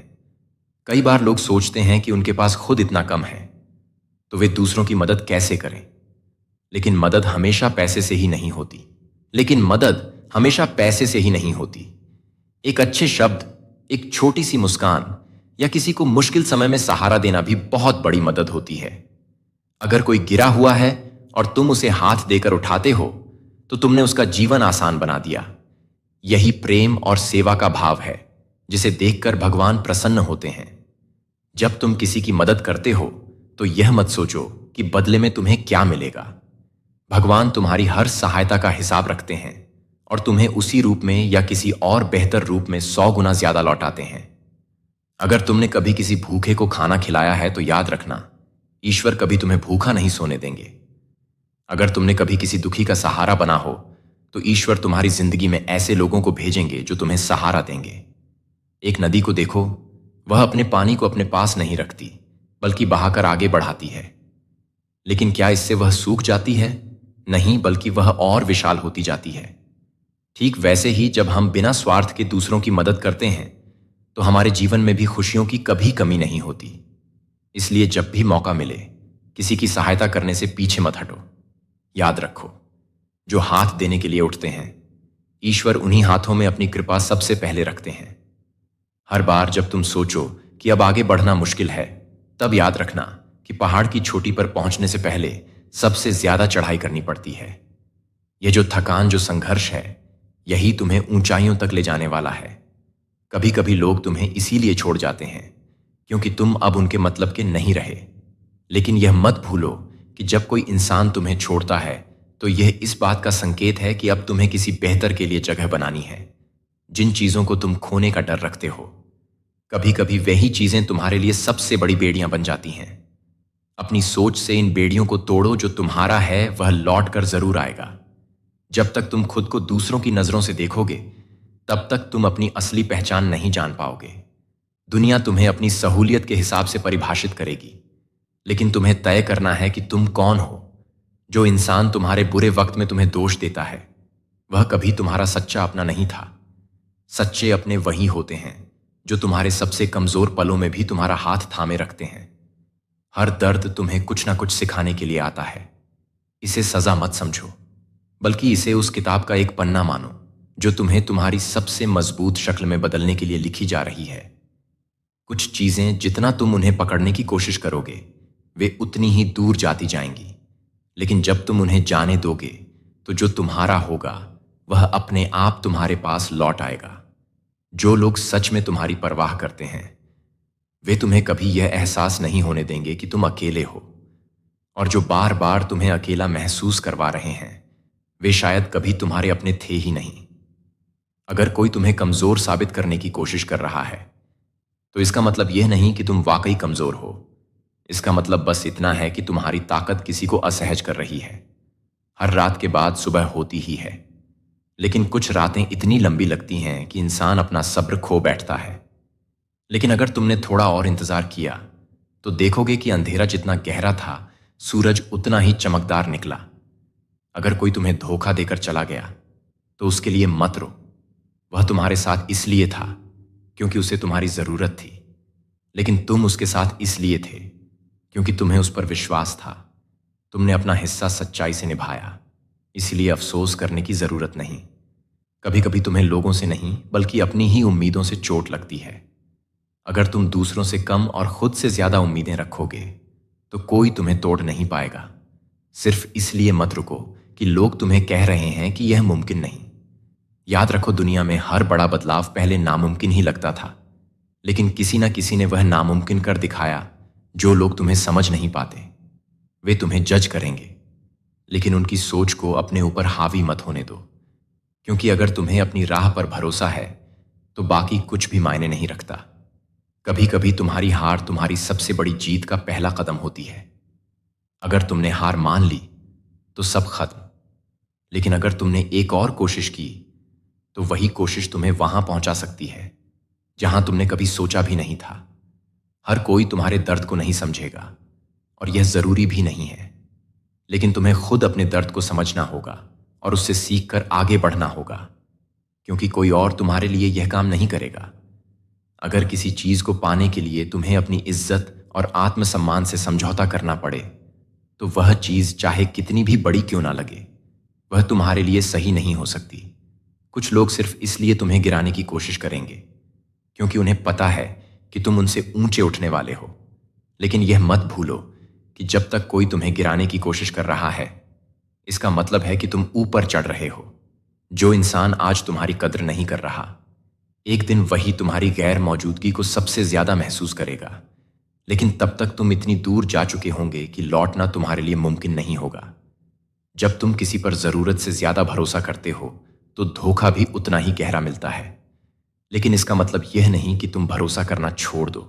कई बार लोग सोचते हैं कि उनके पास खुद इतना कम है तो वे दूसरों की मदद कैसे करें। लेकिन मदद हमेशा पैसे से ही नहीं होती। एक अच्छे शब्द, एक छोटी सी मुस्कान या किसी को मुश्किल समय में सहारा देना भी बहुत बड़ी मदद होती है। अगर कोई गिरा हुआ है और तुम उसे हाथ देकर उठाते हो तो तुमने उसका जीवन आसान बना दिया। यही प्रेम और सेवा का भाव है जिसे देखकर भगवान प्रसन्न होते हैं। जब तुम किसी की मदद करते हो तो यह मत सोचो कि बदले में तुम्हें क्या मिलेगा। भगवान तुम्हारी हर सहायता का हिसाब रखते हैं और तुम्हें उसी रूप में या किसी और बेहतर रूप में 100 गुना ज्यादा लौटाते हैं। अगर तुमने कभी किसी भूखे को खाना खिलाया है तो याद रखना, ईश्वर कभी तुम्हें भूखा नहीं सोने देंगे। अगर तुमने कभी किसी दुखी का सहारा बना हो तो ईश्वर तुम्हारी जिंदगी में ऐसे लोगों को भेजेंगे जो तुम्हें सहारा देंगे। एक नदी को देखो, वह अपने पानी को अपने पास नहीं रखती बल्कि बहाकर आगे बढ़ाती है। लेकिन क्या इससे वह सूख जाती है? नहीं, बल्कि वह और विशाल होती जाती है। ठीक वैसे ही जब हम बिना स्वार्थ के दूसरों की मदद करते हैं तो हमारे जीवन में भी खुशियों की कभी कमी नहीं होती। इसलिए जब भी मौका मिले किसी की सहायता करने से पीछे मत हटो। याद रखो, जो हाथ देने के लिए उठते हैं ईश्वर उन्हीं हाथों में अपनी कृपा सबसे पहले रखते हैं। हर बार जब तुम सोचो कि अब आगे बढ़ना मुश्किल है, तब याद रखना कि पहाड़ की चोटी पर पहुंचने से पहले सबसे ज्यादा चढ़ाई करनी पड़ती है। यह जो थकान, जो संघर्ष है, यही तुम्हें ऊंचाइयों तक ले जाने वाला है। कभी कभी लोग तुम्हें इसीलिए छोड़ जाते हैं क्योंकि तुम अब उनके मतलब के नहीं रहे। लेकिन यह मत भूलो कि जब कोई इंसान तुम्हें छोड़ता है तो यह इस बात का संकेत है कि अब तुम्हें किसी बेहतर के लिए जगह बनानी है। जिन चीजों को तुम खोने का डर रखते हो, कभी कभी वही चीजें तुम्हारे लिए सबसे बड़ी बेड़ियां बन जाती हैं। अपनी सोच से इन बेड़ियों को तोड़ो। जो तुम्हारा है वह लौट कर जरूर आएगा। जब तक तुम खुद को दूसरों की नजरों से देखोगे तब तक तुम अपनी असली पहचान नहीं जान पाओगे। दुनिया तुम्हें अपनी सहूलियत के हिसाब से परिभाषित करेगी, लेकिन तुम्हें तय करना है कि तुम कौन हो। जो इंसान तुम्हारे बुरे वक्त में तुम्हें दोष देता है वह कभी तुम्हारा सच्चा अपना नहीं था। सच्चे अपने वही होते हैं जो तुम्हारे सबसे कमजोर पलों में भी तुम्हारा हाथ थामे रखते हैं। हर दर्द तुम्हें कुछ ना कुछ सिखाने के लिए आता है। इसे सजा मत समझो, बल्कि इसे उस किताब का एक पन्ना मानो जो तुम्हें तुम्हारी सबसे मजबूत शक्ल में बदलने के लिए लिखी जा रही है। कुछ चीजें जितना तुम उन्हें पकड़ने की कोशिश करोगे वे उतनी ही दूर जाती जाएंगी, लेकिन जब तुम उन्हें जाने दोगे तो जो तुम्हारा होगा वह अपने आप तुम्हारे पास लौट आएगा। जो लोग सच में तुम्हारी परवाह करते हैं वे तुम्हें कभी यह एहसास नहीं होने देंगे कि तुम अकेले हो, और जो बार बार तुम्हें अकेला महसूस करवा रहे हैं वे शायद कभी तुम्हारे अपने थे ही नहीं। अगर कोई तुम्हें कमजोर साबित करने की कोशिश कर रहा है तो इसका मतलब यह नहीं कि तुम वाकई कमजोर हो। इसका मतलब बस इतना है कि तुम्हारी ताकत किसी को असहज कर रही है। हर रात के बाद सुबह होती ही है, लेकिन कुछ रातें इतनी लंबी लगती हैं कि इंसान अपना सब्र खो बैठता है। लेकिन अगर तुमने थोड़ा और इंतजार किया तो देखोगे कि अंधेरा जितना गहरा था सूरज उतना ही चमकदार निकला। अगर कोई तुम्हें धोखा देकर चला गया तो उसके लिए मत रो, वह तुम्हारे साथ इसलिए था क्योंकि उसे तुम्हारी जरूरत थी, लेकिन तुम उसके साथ इसलिए थे क्योंकि तुम्हें उस पर विश्वास था। तुमने अपना हिस्सा सच्चाई से निभाया, इसलिए अफसोस करने की जरूरत नहीं। कभी कभी तुम्हें लोगों से नहीं बल्कि अपनी ही उम्मीदों से चोट लगती है। अगर तुम दूसरों से कम और खुद से ज्यादा उम्मीदें रखोगे तो कोई तुम्हें तोड़ नहीं पाएगा। सिर्फ इसलिए मत रुको कि लोग तुम्हें कह रहे हैं कि यह मुमकिन नहीं। याद रखो, दुनिया में हर बड़ा बदलाव पहले नामुमकिन ही लगता था, लेकिन किसी ना किसी ने वह नामुमकिन कर दिखाया। जो लोग तुम्हें समझ नहीं पाते वे तुम्हें जज करेंगे, लेकिन उनकी सोच को अपने ऊपर हावी मत होने दो, क्योंकि अगर तुम्हें अपनी राह पर भरोसा है तो बाकी कुछ भी मायने नहीं रखता। कभी कभी तुम्हारी हार तुम्हारी सबसे बड़ी जीत का पहला कदम होती है। अगर तुमने हार मान ली तो सब खत्म, लेकिन अगर तुमने एक और कोशिश की तो वही कोशिश तुम्हें वहां पहुंचा सकती है जहां तुमने कभी सोचा भी नहीं था। हर कोई तुम्हारे दर्द को नहीं समझेगा और यह जरूरी भी नहीं है, लेकिन तुम्हें खुद अपने दर्द को समझना होगा और उससे सीखकर आगे बढ़ना होगा, क्योंकि कोई और तुम्हारे लिए यह काम नहीं करेगा। अगर किसी चीज को पाने के लिए तुम्हें अपनी इज्जत और आत्मसम्मान से समझौता करना पड़े तो वह चीज चाहे कितनी भी बड़ी क्यों ना लगे, वह तुम्हारे लिए सही नहीं हो सकती। कुछ लोग सिर्फ इसलिए तुम्हें गिराने की कोशिश करेंगे क्योंकि उन्हें पता है कि तुम उनसे ऊंचे उठने वाले हो, लेकिन यह मत भूलो कि जब तक कोई तुम्हें गिराने की कोशिश कर रहा है इसका मतलब है कि तुम ऊपर चढ़ रहे हो। जो इंसान आज तुम्हारी कद्र नहीं कर रहा, एक दिन वही तुम्हारी गैर मौजूदगी को सबसे ज्यादा महसूस करेगा, लेकिन तब तक तुम इतनी दूर जा चुके होंगे कि लौटना तुम्हारे लिए मुमकिन नहीं होगा। जब तुम किसी पर जरूरत से ज्यादा भरोसा करते हो तो धोखा भी उतना ही गहरा मिलता है, लेकिन इसका मतलब यह नहीं कि तुम भरोसा करना छोड़ दो,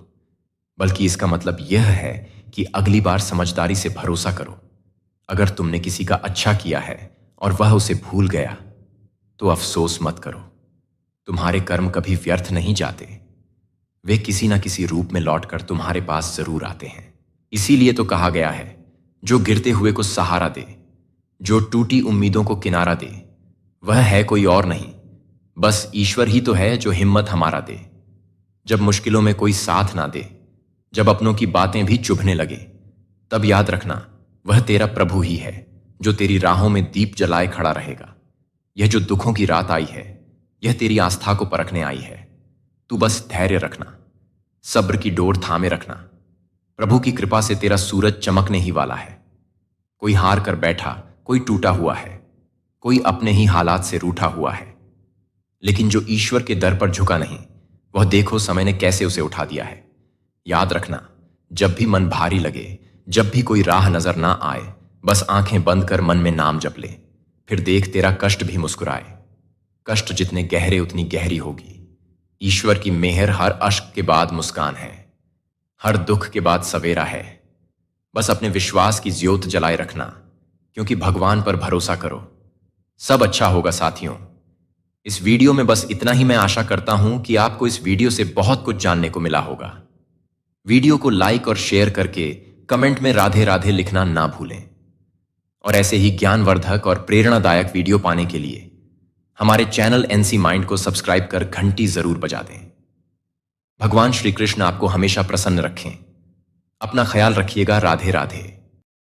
बल्कि इसका मतलब यह है कि अगली बार समझदारी से भरोसा करो। अगर तुमने किसी का अच्छा किया है और वह उसे भूल गया तो अफसोस मत करो। तुम्हारे कर्म कभी व्यर्थ नहीं जाते, वे किसी ना किसी रूप में लौटकर तुम्हारे पास जरूर आते हैं। इसीलिए तो कहा गया है, जो गिरते हुए को सहारा दे, जो टूटी उम्मीदों को किनारा दे, वह है कोई और नहीं, बस ईश्वर ही तो है जो हिम्मत हमारा दे। जब मुश्किलों में कोई साथ ना दे, जब अपनों की बातें भी चुभने लगे, तब याद रखना वह तेरा प्रभु ही है जो तेरी राहों में दीप जलाए खड़ा रहेगा। यह जो दुखों की रात आई है यह तेरी आस्था को परखने आई है। तू बस धैर्य रखना, सब्र की डोर थामे रखना। प्रभु की कृपा से तेरा सूरज चमकने ही वाला है। कोई हार कर बैठा, कोई टूटा हुआ है, कोई अपने ही हालात से रूठा हुआ है, लेकिन जो ईश्वर के दर पर झुका नहीं, वह देखो समय ने कैसे उसे उठा दिया है। याद रखना, जब भी मन भारी लगे, जब भी कोई राह नजर ना आए, बस आंखें बंद कर मन में नाम जप ले, फिर देख तेरा कष्ट भी मुस्कुराए। कष्ट जितने गहरे उतनी गहरी होगी। ईश्वर की मेहर हर अश्क के बाद मुस्कान है, हर दुख के बाद सवेरा है। बस अपने विश्वास की ज्योत जलाए रखना, क्योंकि भगवान पर भरोसा करो, सब अच्छा होगा साथियों। इस वीडियो में बस इतना ही। मैं आशा करता हूं कि आपको इस वीडियो से बहुत कुछ जानने को मिला होगा। वीडियो को लाइक और शेयर करके कमेंट में राधे राधे लिखना ना भूलें, और ऐसे ही ज्ञानवर्धक और प्रेरणादायक वीडियो पाने के लिए हमारे चैनल एनसी माइंड को सब्सक्राइब कर घंटी जरूर बजा दें। भगवान श्री कृष्ण आपको हमेशा प्रसन्न रखें। अपना ख्याल रखिएगा। राधे राधे।